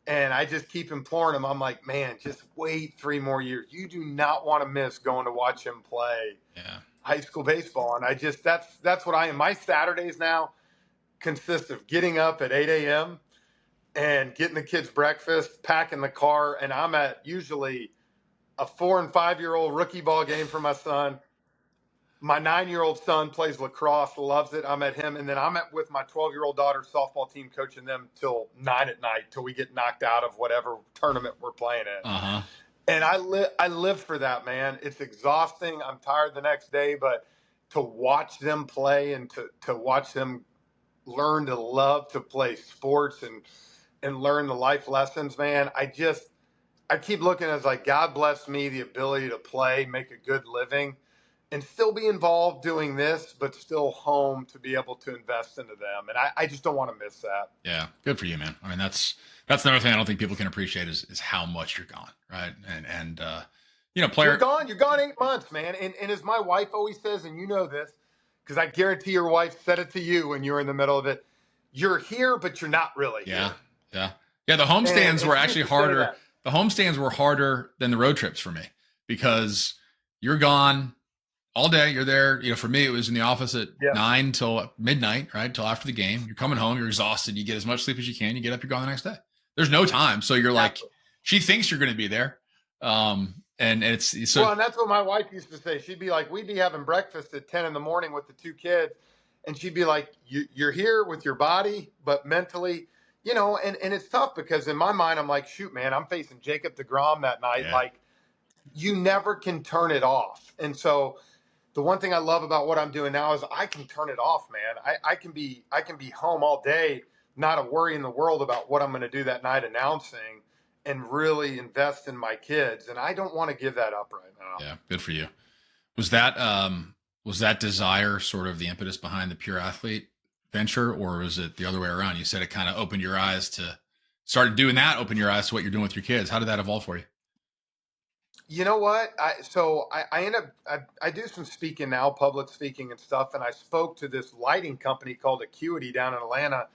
And I just keep imploring him. I'm like, man, just wait 3 more years. You do not want to miss going to watch him play high school baseball. And that's what I am. My Saturdays now consist of getting up at 8 a.m., and getting the kids breakfast, packing the car, and I'm at usually a 4 and 5-year-old rookie ball game for my son. My 9-year-old son plays lacrosse, loves it. I'm at him, and then I'm with my 12-year-old daughter's softball team, coaching them till 9 at night till we get knocked out of whatever tournament we're playing in. And I live for that, man. It's exhausting. I'm tired the next day, but to watch them play and to watch them learn to love to play sports and learn the life lessons, man. I keep looking as like, God bless me the ability to play, make a good living, and still be involved doing this, but still home to be able to invest into them. And I just don't want to miss that. Yeah. Good for you, man. I mean, that's another thing I don't think people can appreciate is how much you're gone. Right. And You're gone 8 months, man. And as my wife always says, and you know this, because I guarantee your wife said it to you when you were in the middle of it, you're here, but you're not really here. Yeah. The homestands were actually harder. The homestands were harder than the road trips for me because you're gone all day. You're there. For me, it was in the office at 9 till midnight, right? Till after the game. You're coming home. You're exhausted. You get as much sleep as you can. You get up. You're gone the next day. There's no time. So you're like, she thinks you're going to be there. And it's so. Well, and that's what my wife used to say. She'd be like, we'd be having breakfast at 10 in the morning with the 2 kids. And she'd be like, you're here with your body, but mentally, and it's tough because in my mind, I'm like, shoot, man, I'm facing Jacob deGrom that night. Like, you never can turn it off. And so the one thing I love about what I'm doing now is I can turn it off, man. I can be home all day, not a worry in the world about what I'm going to do that night announcing, and really invest in my kids. And I don't want to give that up right now. Yeah. Good for you. Was that desire sort of the impetus behind the Pure Athlete venture, or was it the other way around? You said it kind of opened your eyes to started doing that, open your eyes to what you're doing with your kids. How did that evolve for you? You know what? I end up, I do some speaking now, public speaking and stuff. And I spoke to this lighting company called Acuity down in Atlanta.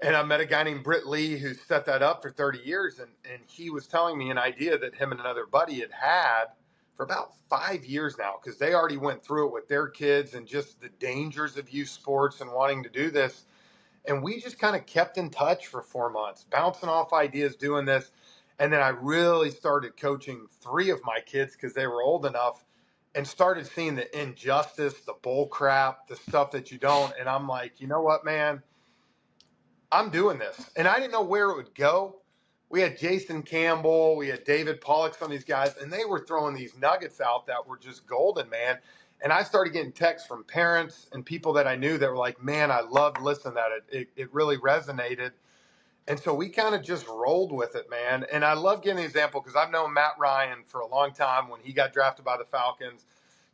And I met a guy named Britt Lee who set that up for 30 years. And he was telling me an idea that him and another buddy had for about 5 years now, because they already went through it with their kids and just the dangers of youth sports and wanting to do this. And we just kind of kept in touch for 4 months, bouncing off ideas, doing this. And then I really started coaching 3 of my kids because they were old enough, and started seeing the injustice, the bull crap, the stuff that you don't. And I'm like, you know what, man? I'm doing this. And I didn't know where it would go. We had Jason Campbell, we had David Pollock, some of these guys, and they were throwing these nuggets out that were just golden, man. And I started getting texts from parents and people that I knew that were like, man, I loved listening to that. It really resonated. And so we kind of just rolled with it, man. And I love giving an example because I've known Matt Ryan for a long time. When he got drafted by the Falcons,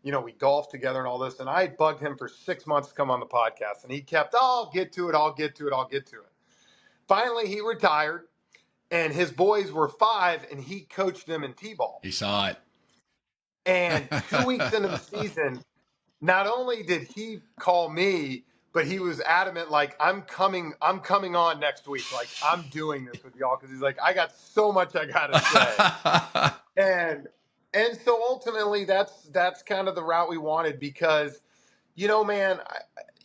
you know, we golfed together and all this. And I bugged him for 6 months to come on the podcast. And he kept, oh, I'll get to it. I'll get to it. I'll get to it. Finally, he retired. And his boys were 5, and he coached them in T-ball. He saw it. And 2 weeks into the season, not only did he call me, but he was adamant, like, I'm coming on next week. Like, I'm doing this with y'all. Because he's like, I got so much I got to say. and so ultimately, that's kind of the route we wanted. Because, you know, man,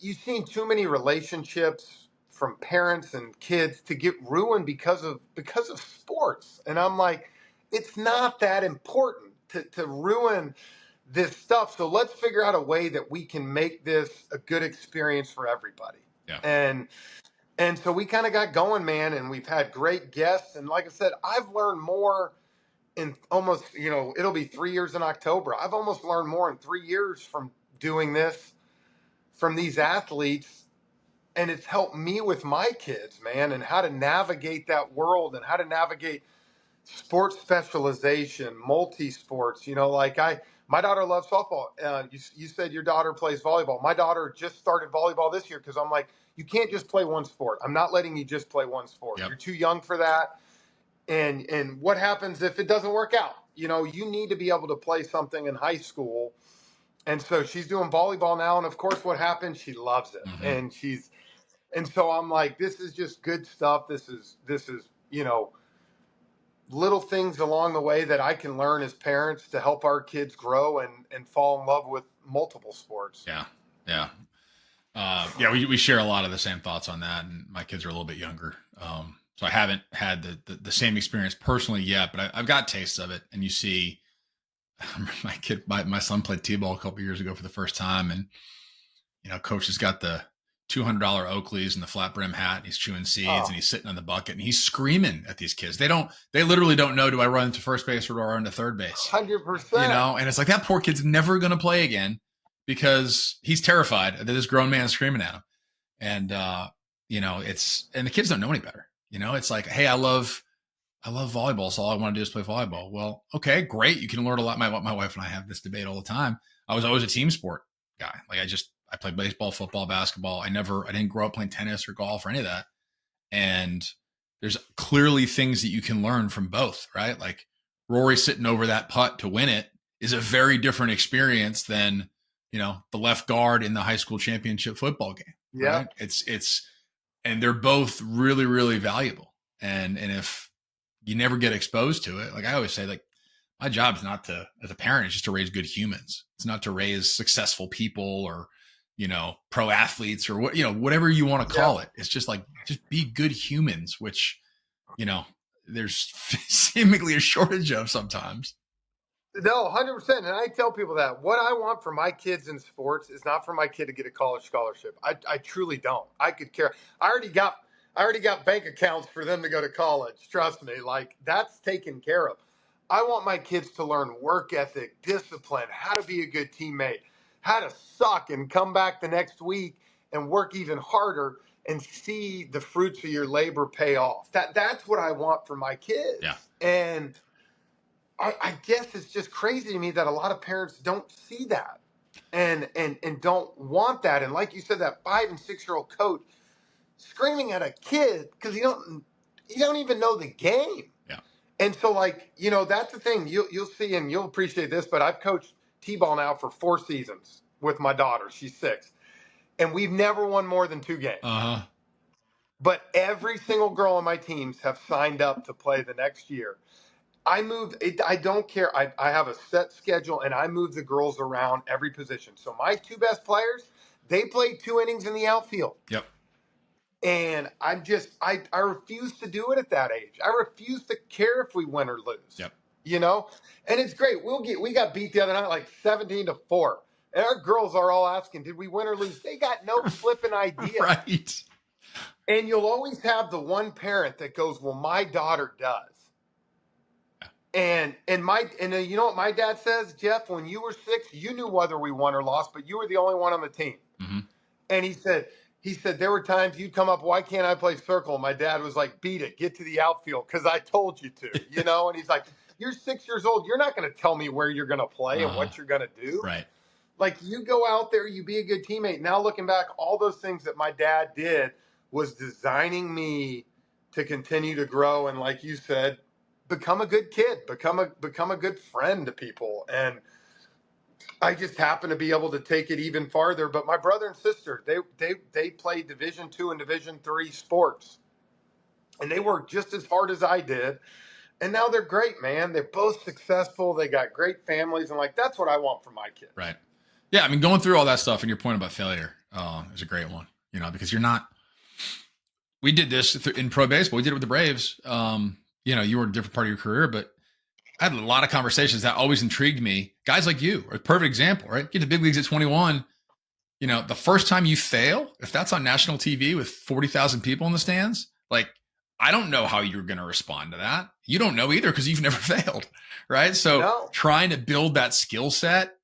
you've seen too many relationships from parents and kids to get ruined because of sports. And I'm like, it's not that important to ruin this stuff. So let's figure out a way that we can make this a good experience for everybody. Yeah. And so we kind of got going, man, and we've had great guests. And like I said, I've learned more in almost, you know, it'll be 3 years in October. I've almost learned more in 3 years from doing this, from these athletes. And it's helped me with my kids, man, and how to navigate that world and how to navigate sports specialization, multi-sports. You know, like my daughter loves softball. You said your daughter plays volleyball. My daughter just started volleyball this year because I'm like, you can't just play one sport. I'm not letting you just play one sport. Yep. You're too young for that. And what happens if it doesn't work out? You know, you need to be able to play something in high school. And so she's doing volleyball now. And of course, what happens? She loves it. Mm-hmm. And so I'm like, this is just good stuff. This is, you know, little things along the way that I can learn as parents to help our kids grow and fall in love with multiple sports. Yeah. Yeah. We share a lot of the same thoughts on that. And my kids are a little bit younger. So I haven't had the same experience personally yet, but I've got tastes of it. And you see my son played T-ball a couple years ago for the first time. And, you know, coach has got the $200 Oakleys and the flat brim hat, and he's chewing seeds and he's sitting on the bucket and he's screaming at these kids. They literally don't know, do I run to first base or do I run to third base? 100%. You know, and it's like that poor kid's never going to play again because he's terrified that this grown man's screaming at him. And, you know, and the kids don't know any better. You know, it's like, hey, I love volleyball. So all I want to do is play volleyball. Well, okay, great. You can learn a lot. My wife and I have this debate all the time. I was always a team sport guy. Like I played baseball, football, basketball. I didn't grow up playing tennis or golf or any of that. And there's clearly things that you can learn from both, right? Like Rory sitting over that putt to win it is a very different experience than, you know, the left guard in the high school championship football game. Yeah. Right? And they're both really, really valuable. And if you never get exposed to it, like I always say, like my job is not to, as a parent, is just to raise good humans. It's not to raise successful people or, you know, pro athletes or what, you know, whatever you want to call it. It's just like, just be good humans, which, you know, there's seemingly a shortage of sometimes. No, 100%. And I tell people that what I want for my kids in sports is not for my kid to get a college scholarship. I truly don't. I could care. I already got bank accounts for them to go to college. Trust me, like that's taken care of. I want my kids to learn work ethic, discipline, how to be a good teammate, how to suck and come back the next week and work even harder and see the fruits of your labor pay off. That's what I want for my kids. Yeah. And I guess it's just crazy to me that a lot of parents don't see that. and don't want that. And like you said, that 5 and 6 year old coach screaming at a kid because you don't even know the game. Yeah. And so, like, that's the thing you'll see, and you'll appreciate this, but I've coached T-ball now for 4 seasons with my daughter. She's 6, and we've never won more than 2 games. But every single girl on my teams have signed up to play the next year. I don't care. I have a set schedule, and I move the girls around every position. So my 2 best players, they played 2 innings in the outfield. Yep. And I refuse to do it at that age. I refuse to care if we win or lose. Yep. And it's great. We got beat the other night like 17-4. And our girls are all asking, did we win or lose? They got no flipping idea. Right. And you'll always have the one parent that goes, well, my daughter does. And you know what my dad says, Jeff? When you were 6, you knew whether we won or lost, but you were the only one on the team. Mm-hmm. And he said there were times you'd come up, why can't I play circle? And my dad was like, beat it, get to the outfield because I told you to, And he's like, you're 6 years old. You're not going to tell me where you're going to play and what you're going to do. Right. Like, you go out there, you be a good teammate. Now looking back, all those things that my dad did was designing me to continue to grow. And like you said, become a good kid, become a good friend to people. And I just happen to be able to take it even farther. But my brother and sister, they played Division II and Division III sports, and they worked just as hard as I did. And now they're great, man. They're both successful. They got great families, and like that's what I want for my kids. Right. Yeah, I mean, going through all that stuff and your point about failure is a great one. Because you're not. We did this in pro baseball. We did it with the Braves. You were a different part of your career, but I had a lot of conversations that always intrigued me. Guys like you are a perfect example, right? Get to big leagues at 21. The first time you fail, if that's on national TV with 40,000 people in the stands, like, I don't know how you're going to respond to that. You don't know either because you've never failed, right? So trying to build that skill set,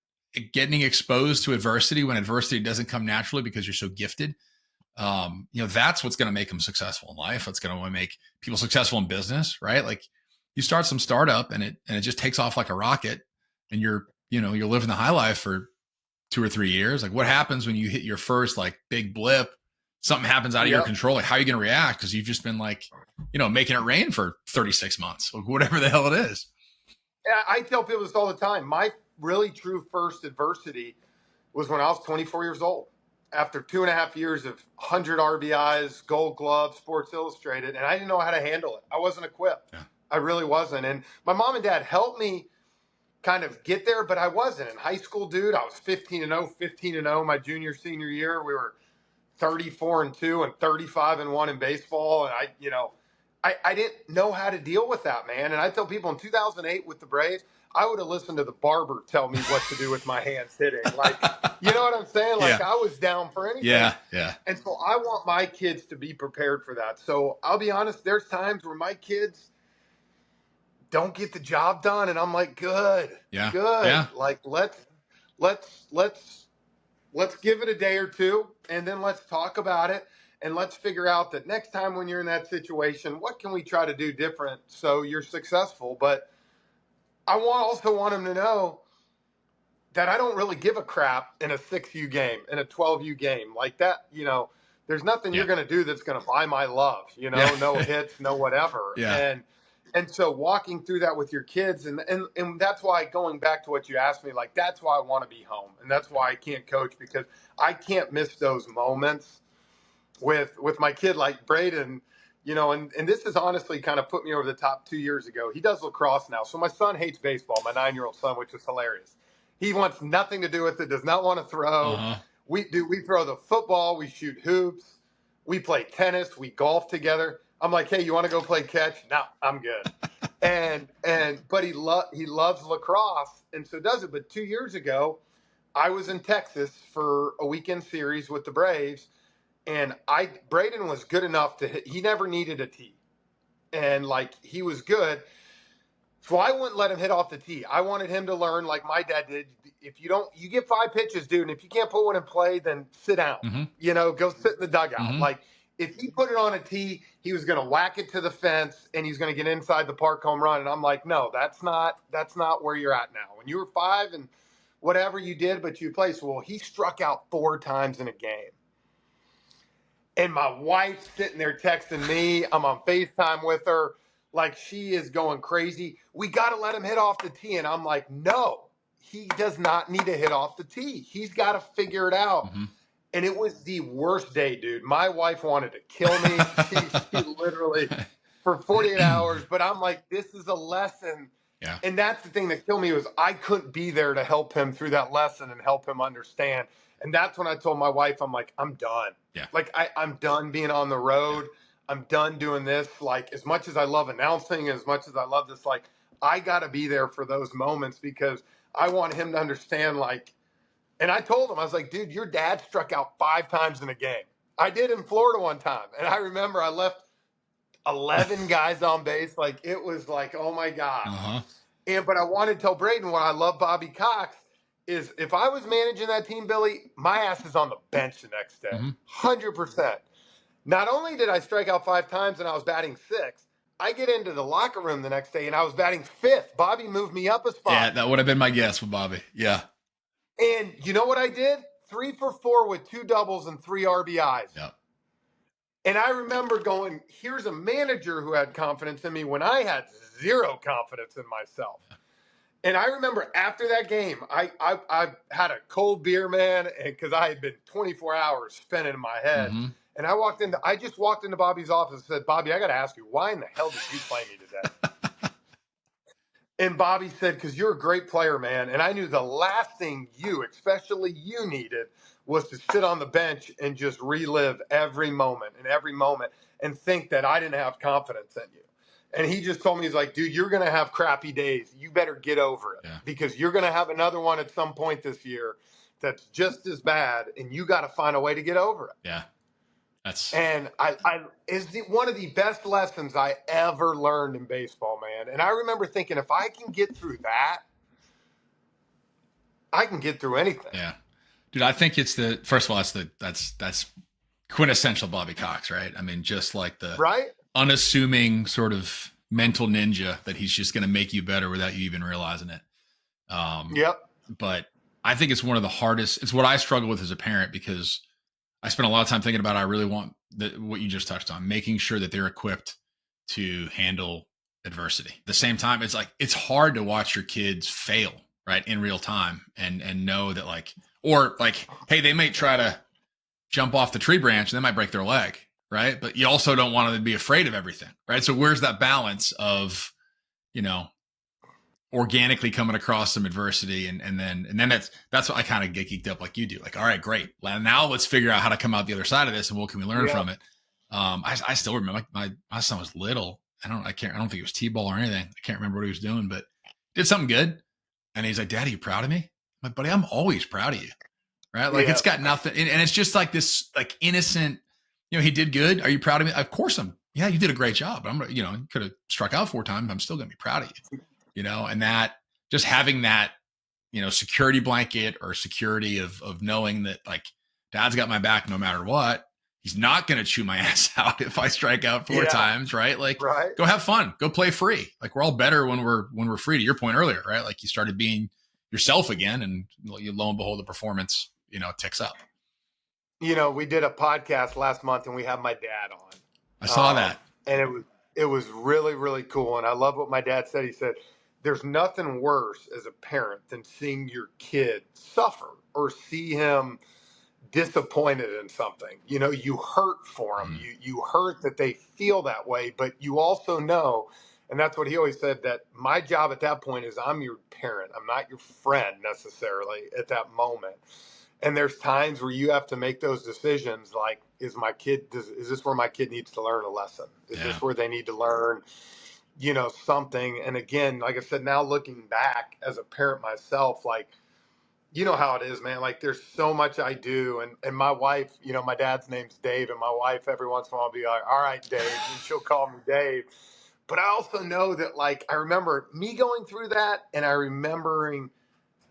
getting exposed to adversity when adversity doesn't come naturally because you're so gifted, that's what's going to make them successful in life. That's going to make people successful in business, right? Like, you start some startup and it just takes off like a rocket, and you're living the high life for 2 or 3 years. Like, what happens when you hit your first like big blip? Something happens out of your control. Like, how are you going to react? Because you've just been like, making it rain for 36 months, or whatever the hell it is. Yeah, I tell people this all the time. My really true first adversity was when I was 24 years old. After 2.5 years of 100 RBIs, Gold Glove, Sports Illustrated, and I didn't know how to handle it. I wasn't equipped. Yeah. I really wasn't. And my mom and dad helped me kind of get there, but I wasn't. In high school, dude, I was 15-0 my junior, senior year. We were 34-2 and 35-1 in baseball. And I didn't know how to deal with that, man. And I tell people in 2008 with the Braves, I would have listened to the barber tell me what to do with my hands hitting. Like, you know what I'm saying? Like, I was down for anything. Yeah. And so I want my kids to be prepared for that. So I'll be honest, there's times where my kids don't get the job done, and I'm like, good. Yeah. Like, let's give it a day or two, and then let's talk about it, and let's figure out that next time when you're in that situation, what can we try to do different so you're successful? But I also want them to know that I don't really give a crap in a 6U game, in a 12U game like that. There's nothing you're going to do that's going to buy my love. No hits, no whatever. Yeah. And so walking through that with your kids, and that's why, going back to what you asked me, like, that's why I want to be home. And that's why I can't coach, because I can't miss those moments with my kid like Braden, and this has honestly kind of put me over the top 2 years ago. He does lacrosse now. So my son hates baseball, my 9-year-old son, which is hilarious. He wants nothing to do with it, does not want to throw. Uh-huh. We throw the football, we shoot hoops, we play tennis, we golf together. I'm like, hey, you want to go play catch? No, I'm good. But he loves lacrosse, and so does it. But 2 years ago, I was in Texas for a weekend series with the Braves, and Braden was good enough to hit. He never needed a tee, and like, he was good. So I wouldn't let him hit off the tee. I wanted him to learn, like my dad did. If you get 5 pitches, dude, and if you can't put one in play, then sit down. Mm-hmm. Go sit in the dugout. Mm-hmm. Like, if he put it on a tee, he was going to whack it to the fence, and he's going to get inside the park home run. And I'm like, no, that's not where you're at now. When you were 5 and whatever you did, but you played. So, well, he struck out 4 times in a game. And my wife's sitting there texting me. I'm on FaceTime with her. Like, she is going crazy. We got to let him hit off the tee. And I'm like, no, he does not need to hit off the tee. He's got to figure it out. Mm-hmm. And it was the worst day, dude. My wife wanted to kill me. She literally, for 48 hours. But I'm like, this is a lesson. Yeah. And that's the thing that killed me was I couldn't be there to help him through that lesson and help him understand. And that's when I told my wife, I'm like, I'm done. Yeah. Like, I'm done being on the road. Yeah. I'm done doing this. Like, as much as I love announcing, as much as I love this, like, I got to be there for those moments because I want him to understand, like, and I told him, I was like, dude, your dad struck out 5 times in a game. I did in Florida one time. And I remember I left 11 guys on base. Like, it was like, oh my God. Uh-huh. But I wanted to tell Braden what I love Bobby Cox is if I was managing that team, Billy, my ass is on the bench the next day. 100%. Not only did I strike out 5 times and I was batting 6, I get into the locker room the next day and I was batting 5th. Bobby moved me up a spot. Yeah, that would have been my guess with Bobby. Yeah. And you know what I did? 3 for 4 with 2 doubles and 3 RBIs. Yeah. And I remember going, here's a manager who had confidence in me when I had 0 confidence in myself. And I remember after that game, I had a cold beer, man, and because I had been 24 hours spinning in my head. Mm-hmm. And I just walked into Bobby's office and said, Bobby, I got to ask you, why in the hell did you play me today? And Bobby said, because you're a great player, man. And I knew the last thing especially you needed was to sit on the bench and just relive every moment and think that I didn't have confidence in you. And he just told me, he's like, dude, you're going to have crappy days. You better get over it because you're going to have another one at some point this year that's just as bad. And you got to find a way to get over it. Yeah. And I is one of the best lessons I ever learned in baseball, man. And I remember thinking, if I can get through that, I can get through anything. Yeah. Dude, I think it's first of all, that's quintessential Bobby Cox, right? I mean, just like the unassuming sort of mental ninja that he's just going to make you better without you even realizing it. But I think it's one of the hardest. It's what I struggle with as a parent because I spent a lot of time thinking about, I really want what you just touched on, making sure that they're equipped to handle adversity. At the same time, it's like, it's hard to watch your kids fail, right, in real time and know that hey, they may try to jump off the tree branch and they might break their leg. Right. But you also don't want them to be afraid of everything. Right. So where's that balance of, organically coming across some adversity and then that's what I kind of get geeked up like you do. Like, all right, great. Now let's figure out how to come out the other side of this and what can we learn from it? I still remember my son was little. I don't think it was T-ball or anything. I can't remember what he was doing, but did something good. And he's like, Daddy, you proud of me? I'm like, buddy, I'm always proud of you. Right. Like it's got nothing. And it's just like this, like innocent, he did good. Are you proud of me? Of course yeah, you did a great job. But you could have struck out 4 times. I'm still going to be proud of you, and that just having that, security blanket or security of knowing that like Dad's got my back no matter what. He's not going to chew my ass out if I strike out 4 times. Right. Like go have fun, go play free. Like we're all better when we're free, to your point earlier, right? Like you started being yourself again and lo and behold, the performance, ticks up. We did a podcast last month and we had my dad on. I saw that. And it was really, really cool. And I love what my dad said. He said, there's nothing worse as a parent than seeing your kid suffer or see him disappointed in something. You hurt for him. You hurt that they feel that way, but you also know, and that's what he always said, that my job at that point is I'm your parent. I'm not your friend necessarily at that moment. And there's times where you have to make those decisions. Like, is this where my kid needs to learn a lesson? Is this where they need to learn, something? And again, like I said, now looking back as a parent myself, like, you know how it is, man. Like there's so much I do. And my wife, my dad's name's Dave, and my wife every once in a while will be like, all right, Dave, and she'll call me Dave. But I also know that, like, I remember me going through that and I remembering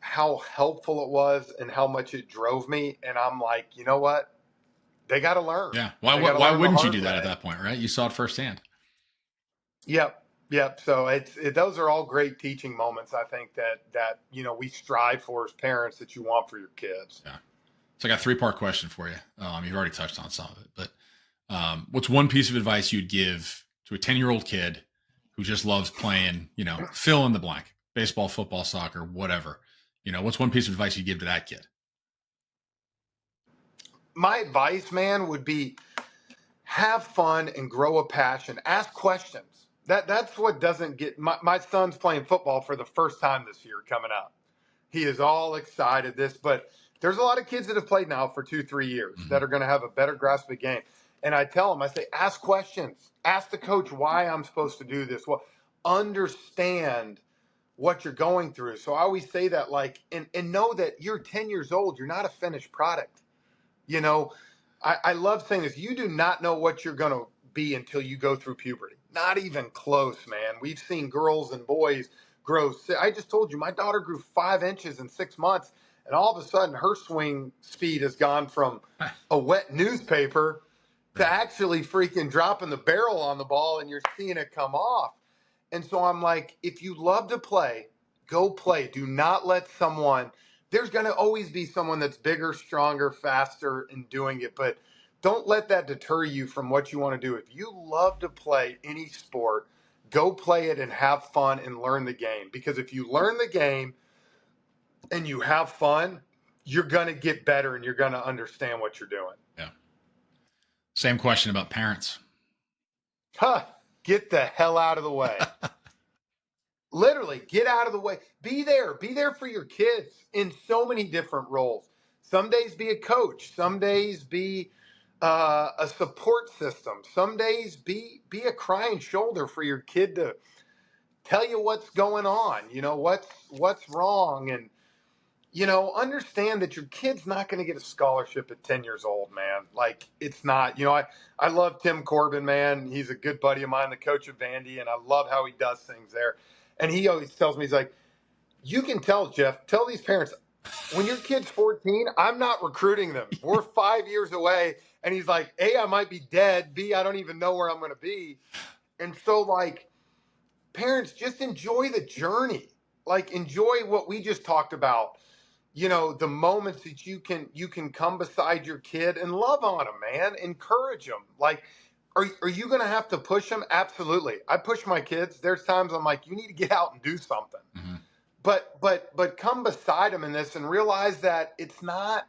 how helpful it was and how much it drove me. And I'm like, you know what? They got to learn. Yeah. Why wouldn't you do that at that point, right? You saw it firsthand. Yep. Yep. So those are all great teaching moments. I think that we strive for as parents that you want for your kids. Yeah. So I got a 3-part question for you. You've already touched on some of it, but what's one piece of advice you'd give to a 10-year-old kid who just loves playing, fill in the blank, baseball, football, soccer, whatever? What's one piece of advice you'd give to that kid? My advice, man, would be have fun and grow a passion. Ask questions. That's what doesn't get my son's playing football for the first time this year coming up. He is all excited but there's a lot of kids that have played now for 2-3 years that are going to have a better grasp of the game. And I tell them, I say, ask questions. Ask the coach why I'm supposed to do this. Well, understand what you're going through. So I always say that, and know that you're 10 years old. You're not a finished product. I love saying this. You do not know what you're going to be until you go through puberty. Not even close, man. We've seen girls and boys grow. I just told you, my daughter grew 5 inches in 6 months, and all of a sudden her swing speed has gone from a wet newspaper to actually freaking dropping the barrel on the ball, and you're seeing it come off. And so I'm like, if you love to play, go play. Do not let someone – there's going to always be someone that's bigger, stronger, faster in doing it, but don't let that deter you from what you want to do. If you love to play any sport, go play it and have fun and learn the game. Because if you learn the game and you have fun, you're going to get better and you're going to understand what you're doing. Yeah. Same question about parents. Get the hell out of the way. Literally, get out of the way. Be there. Be there for your kids in so many different roles. Some days be a coach. Some days be a support system. Some days be a crying shoulder for your kid to tell you what's going on. What's wrong, and understand that your kid's not going to get a scholarship at 10 years old, man. Like, it's not. I love Tim Corbin, man. He's a good buddy of mine, the coach of Vandy, and I love how he does things there. And he always tells me, he's like, you can tell, Jeff, tell these parents, when your kid's 14, I'm not recruiting them. We're 5 years away. And he's like, A, I might be dead. B, I don't even know where I'm going to be. And so, parents, just enjoy the journey. Enjoy what we just talked about. The moments that you can come beside your kid and love on them, man. Encourage them. Are you going to have to push them? Absolutely. I push my kids. There's times I'm like, you need to get out and do something. Mm-hmm. But come beside them in this and realize that it's not,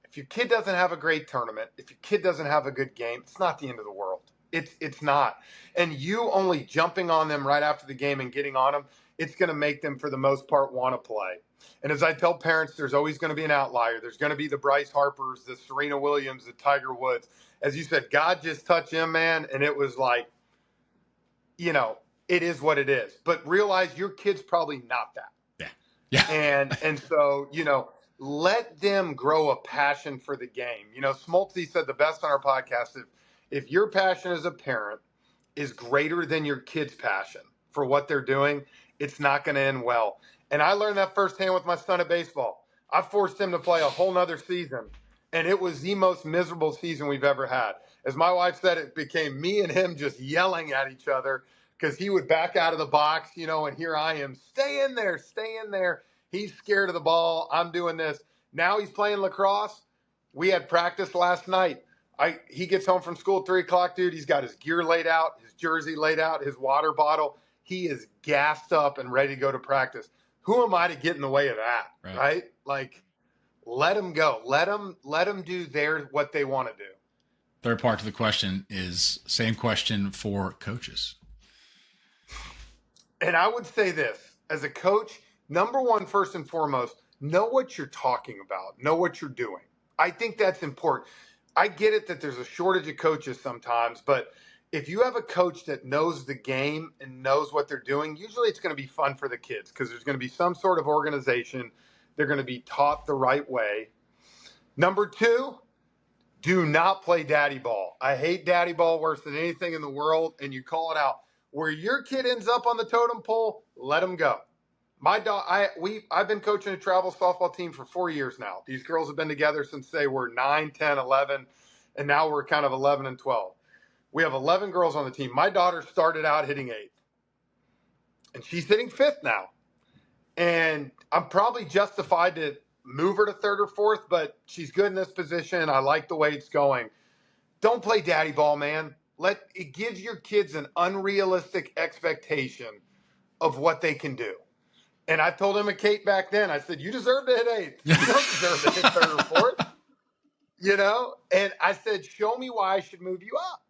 if your kid doesn't have a great tournament, if your kid doesn't have a good game, it's not the end of the world. It's not. And you only jumping on them right after the game and getting on them, it's going to make them, for the most part, want to play. And as I tell parents, there's always going to be an outlier. There's going to be the Bryce Harpers, the Serena Williams, the Tiger Woods. As you said, God just touched him, man, and it was like, it is what it is. But realize your kid's probably not that. Yeah. And so, let them grow a passion for the game. Smoltzy said the best on our podcast, if your passion as a parent is greater than your kid's passion for what they're doing, it's not going to end well. And I learned that firsthand with my son at baseball. I forced him to play a whole nother season, and it was the most miserable season we've ever had. As my wife said, it became me and him just yelling at each other because he would back out of the box, and here I am, stay in there, stay in there. He's scared of the ball. I'm doing this. Now he's playing lacrosse. We had practice last night. He gets home from school at 3 o'clock, dude. He's got his gear laid out, his jersey laid out, his water bottle. He is gassed up and ready to go to practice. Who am I to get in the way of that, right? Let them go. Let them do what they want to do. Third part to the question is same question for coaches. And I would say this, as a coach, number one, first and foremost, know what you're talking about. Know what you're doing. I think that's important. I get it that there's a shortage of coaches sometimes, but if you have a coach that knows the game and knows what they're doing, usually it's going to be fun for the kids because there's going to be some sort of organization. They're going to be taught the right way. Number two, do not play daddy ball. I hate daddy ball worse than anything in the world, and you call it out. Where your kid ends up on the totem pole, let him go. I've been coaching a travel softball team for 4 years now. These girls have been together since they were 9, 10, 11, and now we're kind of 11 and 12. We have 11 girls on the team. My daughter started out hitting 8th, and she's hitting 5th now. And I'm probably justified to move her to 3rd or 4th, but she's good in this position. I like the way it's going. Don't play daddy ball, man. It gives your kids an unrealistic expectation of what they can do. And I told him and Kate back then, I said, you deserve to hit 8th. You don't deserve to hit 3rd or 4th. You know? And I said, show me why I should move you up.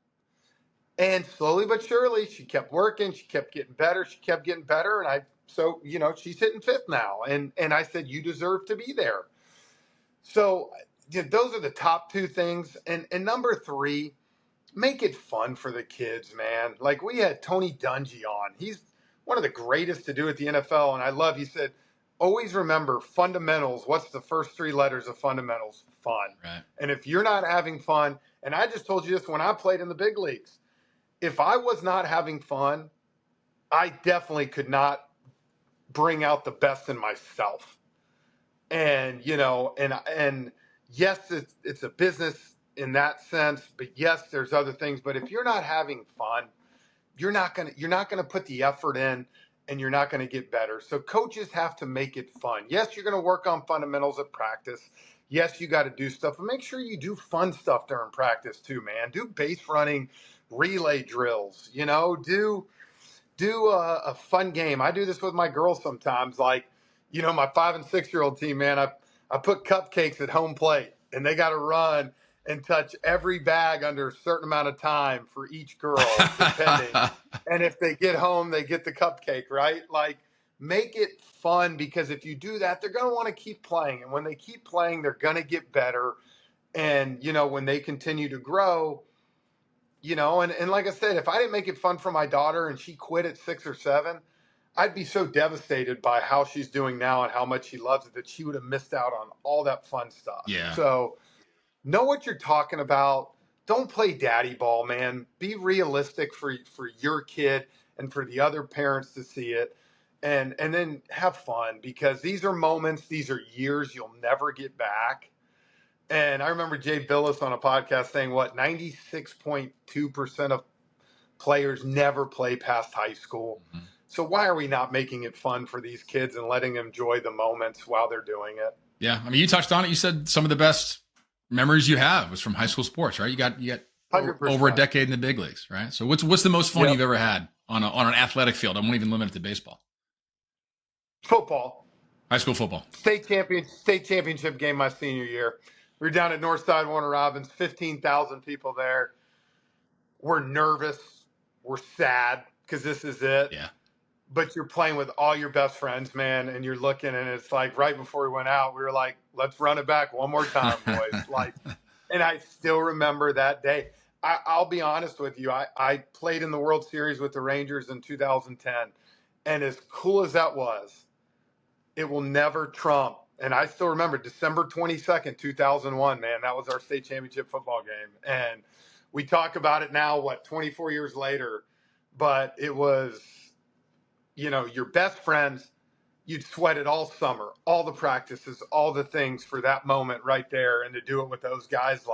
And slowly but surely, she kept working. She kept getting better. She kept getting better. And so, she's hitting 5th now. And I said, you deserve to be there. So those are the top 2 things. And number 3, make it fun for the kids, man. Like we had Tony Dungy on. He's one of the greatest to do at the NFL. And he said, always remember fundamentals. What's the first 3 letters of fundamentals? Fun. Right. And if you're not having fun, and I just told you this when I played in the big leagues, if I was not having fun, I definitely could not bring out the best in myself. And, and yes, it's a business in that sense, but yes, there's other things. But if you're not having fun, you're not gonna put the effort in, and you're not gonna get better. So coaches have to make it fun. Yes, you're gonna work on fundamentals at practice. Yes, you got to do stuff, but make sure you do fun stuff during practice too, man. Do base running, relay drills. Do a fun game. I do this with my girls sometimes. Like, my 5 and 6-year-old team, man. I put cupcakes at home plate, and they got to run and touch every bag under a certain amount of time for each girl, depending. And if they get home, they get the cupcake, right? Like, make it fun, because if you do that, they're going to want to keep playing. And when they keep playing, they're going to get better. And, when they continue to grow, and like I said, if I didn't make it fun for my daughter and she quit at 6 or 7, I'd be so devastated by how she's doing now and how much she loves it that she would have missed out on all that fun stuff. Yeah. So know what you're talking about. Don't play daddy ball, man. Be realistic for your kid and for the other parents to see it. And then have fun, because these are moments, these are years you'll never get back. And I remember Jay Billis on a podcast saying, 96.2% of players never play past high school. Mm-hmm. So why are we not making it fun for these kids and letting them enjoy the moments while they're doing it? Yeah. I mean, you touched on it. You said some of the best memories you have was from high school sports, right? You got 100%. Over a decade in the big leagues, right? So what's the most fun you've ever had on an athletic field? I won't even limit it to baseball. Football. High school football. State championship game my senior year. We were down at Northside Warner Robins, 15,000 people there. We're nervous. We're sad because this is it. Yeah. But you're playing with all your best friends, man, and you're looking, and it's like right before we went out, we were like, let's run it back one more time, boys. And I still remember that day. I'll be honest with you. I played in the World Series with the Rangers in 2010, and as cool as that was, it will never trump. And I still remember December 22nd, 2001, man. That was our state championship football game. And we talk about it now, 24 years later. But it was, your best friends. You'd sweat it all summer, all the practices, all the things for that moment right there. And to do it with those guys,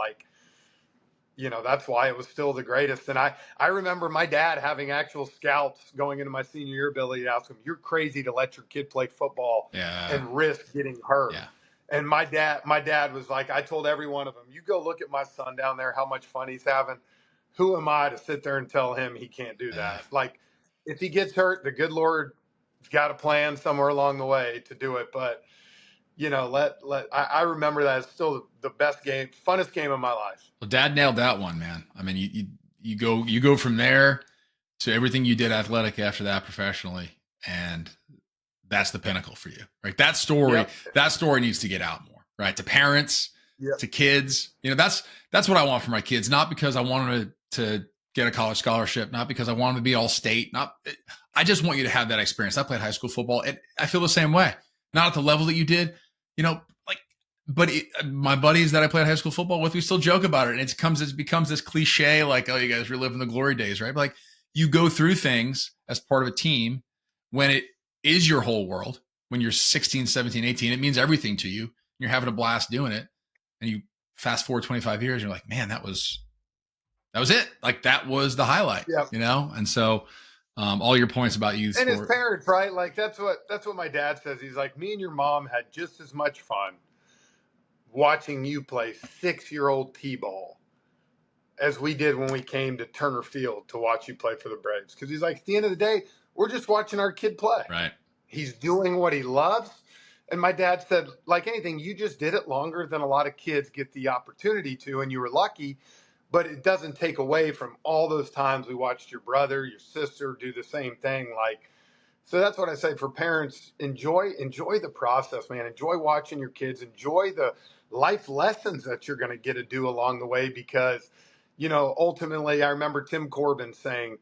that's why it was still the greatest. And I remember my dad having actual scouts going into my senior year, Billy, to ask him, you're crazy to let your kid play football and risk getting hurt. Yeah. And my dad was like, I told every one of them, you go look at my son down there, how much fun he's having. Who am I to sit there and tell him he can't do that? Like, if he gets hurt, the good Lord has got a plan somewhere along the way to do it. But, I remember that as still the best game, funnest game of my life. Well, Dad nailed that one, man. I mean, you go from there to everything you did athletic after that professionally, and that's the pinnacle for you, right? That story needs to get out more, right? To parents, to kids. That's what I want for my kids. Not because I wanted to get a college scholarship, not because I wanted to be all state. I just want you to have that experience. I played high school football, and I feel the same way. Not at the level that you did, but my buddies that I played high school football with, we still joke about it. And it becomes this cliche, like, oh, you guys reliving the glory days, right? But like, you go through things as part of a team when it is your whole world. When you're 16, 17, 18, it means everything to you. You're having a blast doing it. And you fast forward 25 years, you're like, man, that was that was it. Like that was the highlight, Yep. you know? And so, all your points about youth And his sport. parents, right? Like that's what my dad says. He's like, me and your mom had just as much fun watching you play 6-year-old T-ball as we did when we came to Turner Field to watch you play for the Braves. Because he's like, at the end of the day, we're just watching our kid play. Right. He's doing what he loves. And my dad said, like anything, you just did it longer than a lot of kids get the opportunity to, and you were lucky. But it doesn't take away from all those times we watched your brother, your sister do the same thing. Like, so that's what I say for parents. Enjoy the process, man. Enjoy watching your kids. Enjoy the life lessons that you're going to get to do along the way, because, you know, ultimately, I remember Tim Corbin saying,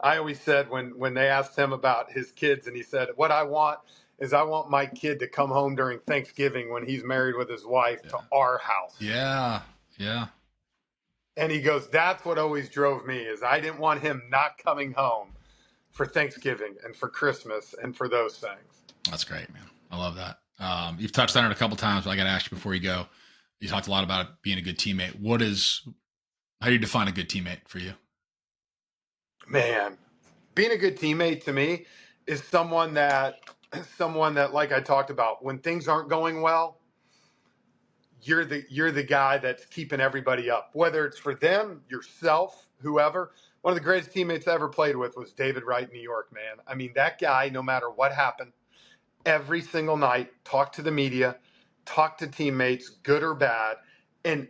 I always said when they asked him about his kids, and he said, what I want is I want my kid to come home during Thanksgiving when he's married with his wife to our house. Yeah. Yeah. And he goes, that's what always drove me, is I didn't want him not coming home for Thanksgiving and for Christmas and for those things. That's great, man. I love that. You've touched on it a couple times, but I got to ask you before you go. You talked a lot about being a good teammate. How do you define a good teammate for you? Man, being a good teammate to me is someone that, like I talked about, when things aren't going well, you're the guy that's keeping everybody up, whether it's for them, yourself, whoever. One of the greatest teammates I ever played with was David Wright in New York, man. I mean, that guy, no matter what happened, every single night, talked to the media, talked to teammates, good or bad. And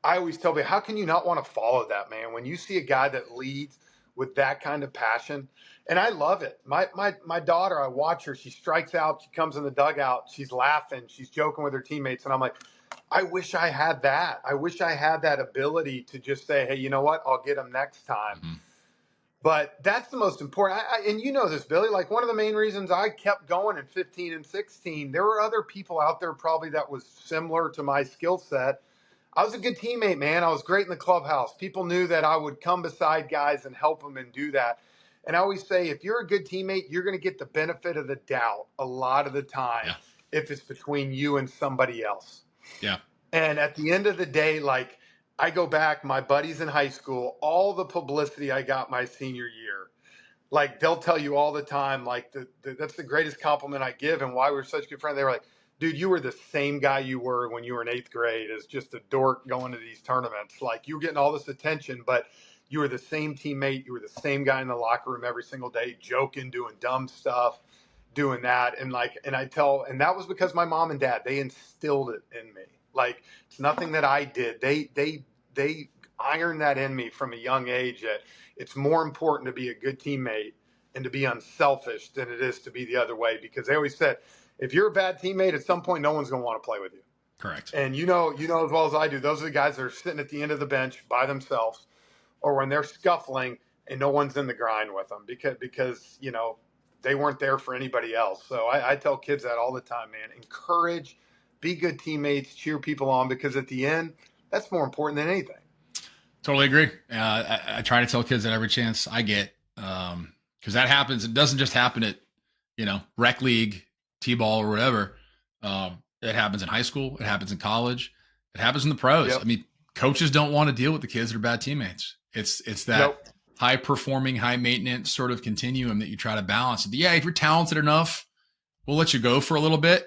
I always tell people, how can you not want to follow that, man? When you see a guy that leads with that kind of passion. And I love it. My daughter, I watch her, she strikes out, she comes in the dugout, she's laughing, she's joking with her teammates. And I'm like, I wish I had that. I wish I had that ability to just say, hey, you know what? I'll get them next time. Mm-hmm. But that's the most important. And you know this, Billy, like one of the main reasons I kept going in 15 and 16, there were other people out there probably that was similar to my skill set. I was a good teammate, man. I was great in the clubhouse. People knew that I would come beside guys and help them and do that. And I always say, if you're a good teammate, you're going to get the benefit of the doubt a lot of the time if it's between you and somebody else. Yeah. And at the end of the day, like I go back, my buddies in high school, all the publicity I got my senior year, like they'll tell you all the time, like that's the greatest compliment I give and why we're such good friends. They were like, dude, you were the same guy you were when you were in 8th grade as just a dork going to these tournaments. Like you were getting all this attention, but you were the same teammate. You were the same guy in the locker room every single day, joking, doing dumb stuff, doing that. And that was because my mom and dad, they instilled it in me. Like it's nothing that I did. They ironed that in me from a young age that it's more important to be a good teammate and to be unselfish than it is to be the other way. Because they always said, if you're a bad teammate, at some point, no one's going to want to play with you. Correct. And you know as well as I do, those are the guys that are sitting at the end of the bench by themselves, or when they're scuffling and no one's in the grind with them because you know they weren't there for anybody else. So I tell kids that all the time, man. Encourage, be good teammates, cheer people on, because at the end, that's more important than anything. Totally agree. I try to tell kids that every chance I get, because that happens. It doesn't just happen at, rec league, T-ball or whatever. It happens in high school. It happens in college. It happens in the pros. Yep. I mean, coaches don't want to deal with the kids that are bad teammates. It's that high performing, high maintenance sort of continuum that you try to balance. Yeah, if you're talented enough, we'll let you go for a little bit.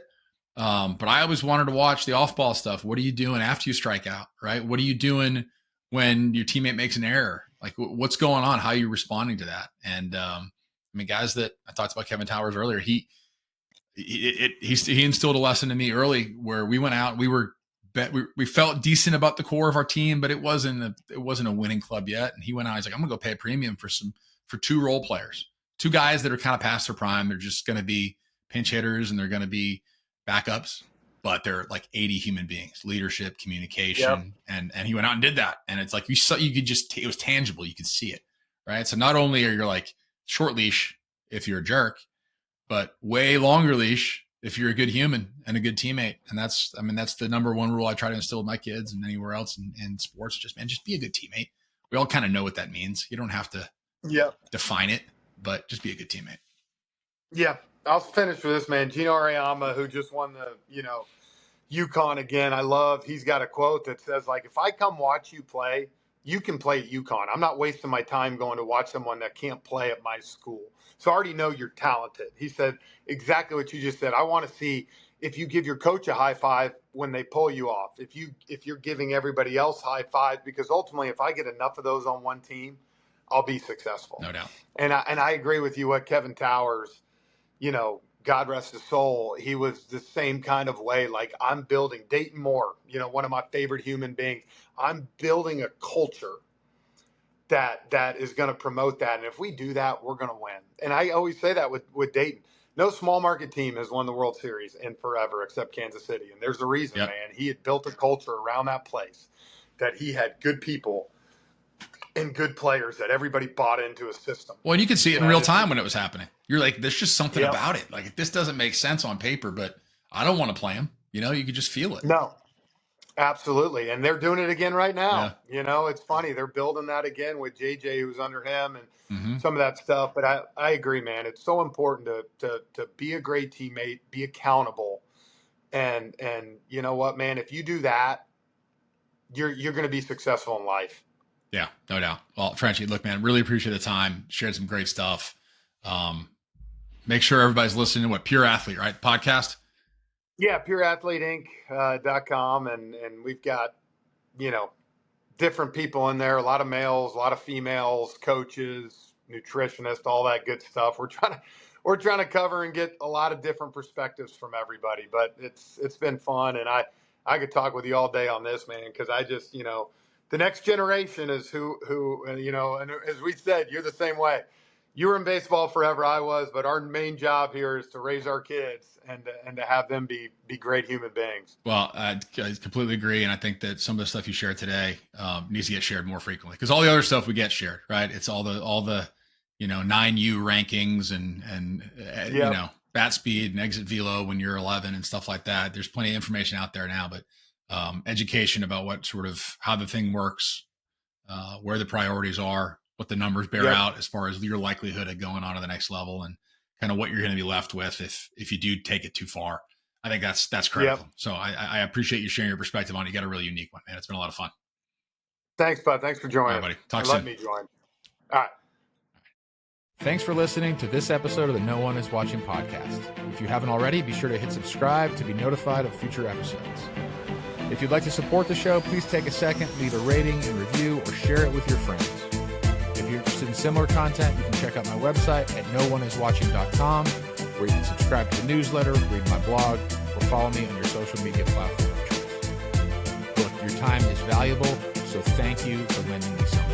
But I always wanted to watch the off-ball stuff. What are you doing after you strike out, right? What are you doing when your teammate makes an error? Like what's going on? How are you responding to that? And guys that I talked about, Kevin Towers earlier, he instilled a lesson in me early where we went out, we felt decent about the core of our team, but it wasn't a winning club yet. And he went out, he's like, I'm gonna go pay a premium for 2 role players, 2 guys that are kind of past their prime. They're just going to be pinch hitters and they're going to be backups, but they're like 80 human beings, leadership, communication. Yep. And he went out and did that. And it's like, it was tangible. You could see it. Right. So not only are you like short leash if you're a jerk, but way longer leash if you're a good human and a good teammate. And that's the number one rule I try to instill with my kids and anywhere else in sports. Just be a good teammate. We all kind of know what that means. You don't have to define it, but just be a good teammate. Yeah. I'll finish with this, man. Gino Ariyama, who just won the, UConn again. He's got a quote that says, like, if I come watch you play you can play at UConn. I'm not wasting my time going to watch someone that can't play at my school. So I already know you're talented. He said exactly what you just said. I want to see if you give your coach a high five when they pull you off, if you're giving everybody else high fives, because ultimately, if I get enough of those on one team, I'll be successful. No doubt. And I agree with you. What Kevin Towers, God rest his soul, he was the same kind of way. Like, I'm building Dayton Moore, one of my favorite human beings. I'm building a culture that is going to promote that. And if we do that, we're going to win. And I always say that with Dayton. No small market team has won the World Series in forever except Kansas City. And there's a reason, yep. man. He had built a culture around that place, that he had good people and good players, that everybody bought into a system. Well, and you could see it in real time when it was happening. You're like, there's just something about it. Like, this doesn't make sense on paper, but I don't want to play him. You could just feel it. No, absolutely. And they're doing it again right now. Yeah. It's funny. They're building that again with JJ, who's under him, and some of that stuff. But I agree, man. It's so important to be a great teammate, be accountable. And you know what, man, if you do that, you're going to be successful in life. Yeah, no doubt. Well, Frenchie, look, man, really appreciate the time. Shared some great stuff. Make sure everybody's listening to what Pure Athlete, right? Podcast. Yeah, pureathleteinc.com. And we've got, different people in there, a lot of males, a lot of females, coaches, nutritionists, all that good stuff. We're trying to cover and get a lot of different perspectives from everybody, but it's been fun. And I could talk with you all day on this, man, because I just, the next generation is who, and as we said, you're the same way. You were in baseball forever, I was, but our main job here is to raise our kids and to have them be great human beings. Well, I completely agree, and I think that some of the stuff you shared today needs to get shared more frequently, because all the other stuff we get shared, right? It's all the 9U rankings and bat speed and exit velo when you're 11 and stuff like that. There's plenty of information out there now, but education about what sort of how the thing works, where the priorities are, what the numbers bear out as far as your likelihood of going on to the next level, and kind of what you're going to be left with if you do take it too far. I think that's critical. So I appreciate you sharing your perspective on it. You got a really unique one, man. It's been a lot of fun. Thanks, bud. Thanks for joining. All right, buddy. Talk soon. Let me join. All right. Thanks for listening to this episode of the No One Is Watching podcast. If you haven't already, be sure to hit subscribe to be notified of future episodes. If you'd like to support the show, please take a second, leave a rating and review, or share it with your friends. If you're interested in similar content, you can check out my website at nooneiswatching.com, where you can subscribe to the newsletter, read my blog, or follow me on your social media platform of choice. Look, your time is valuable, so thank you for lending me some.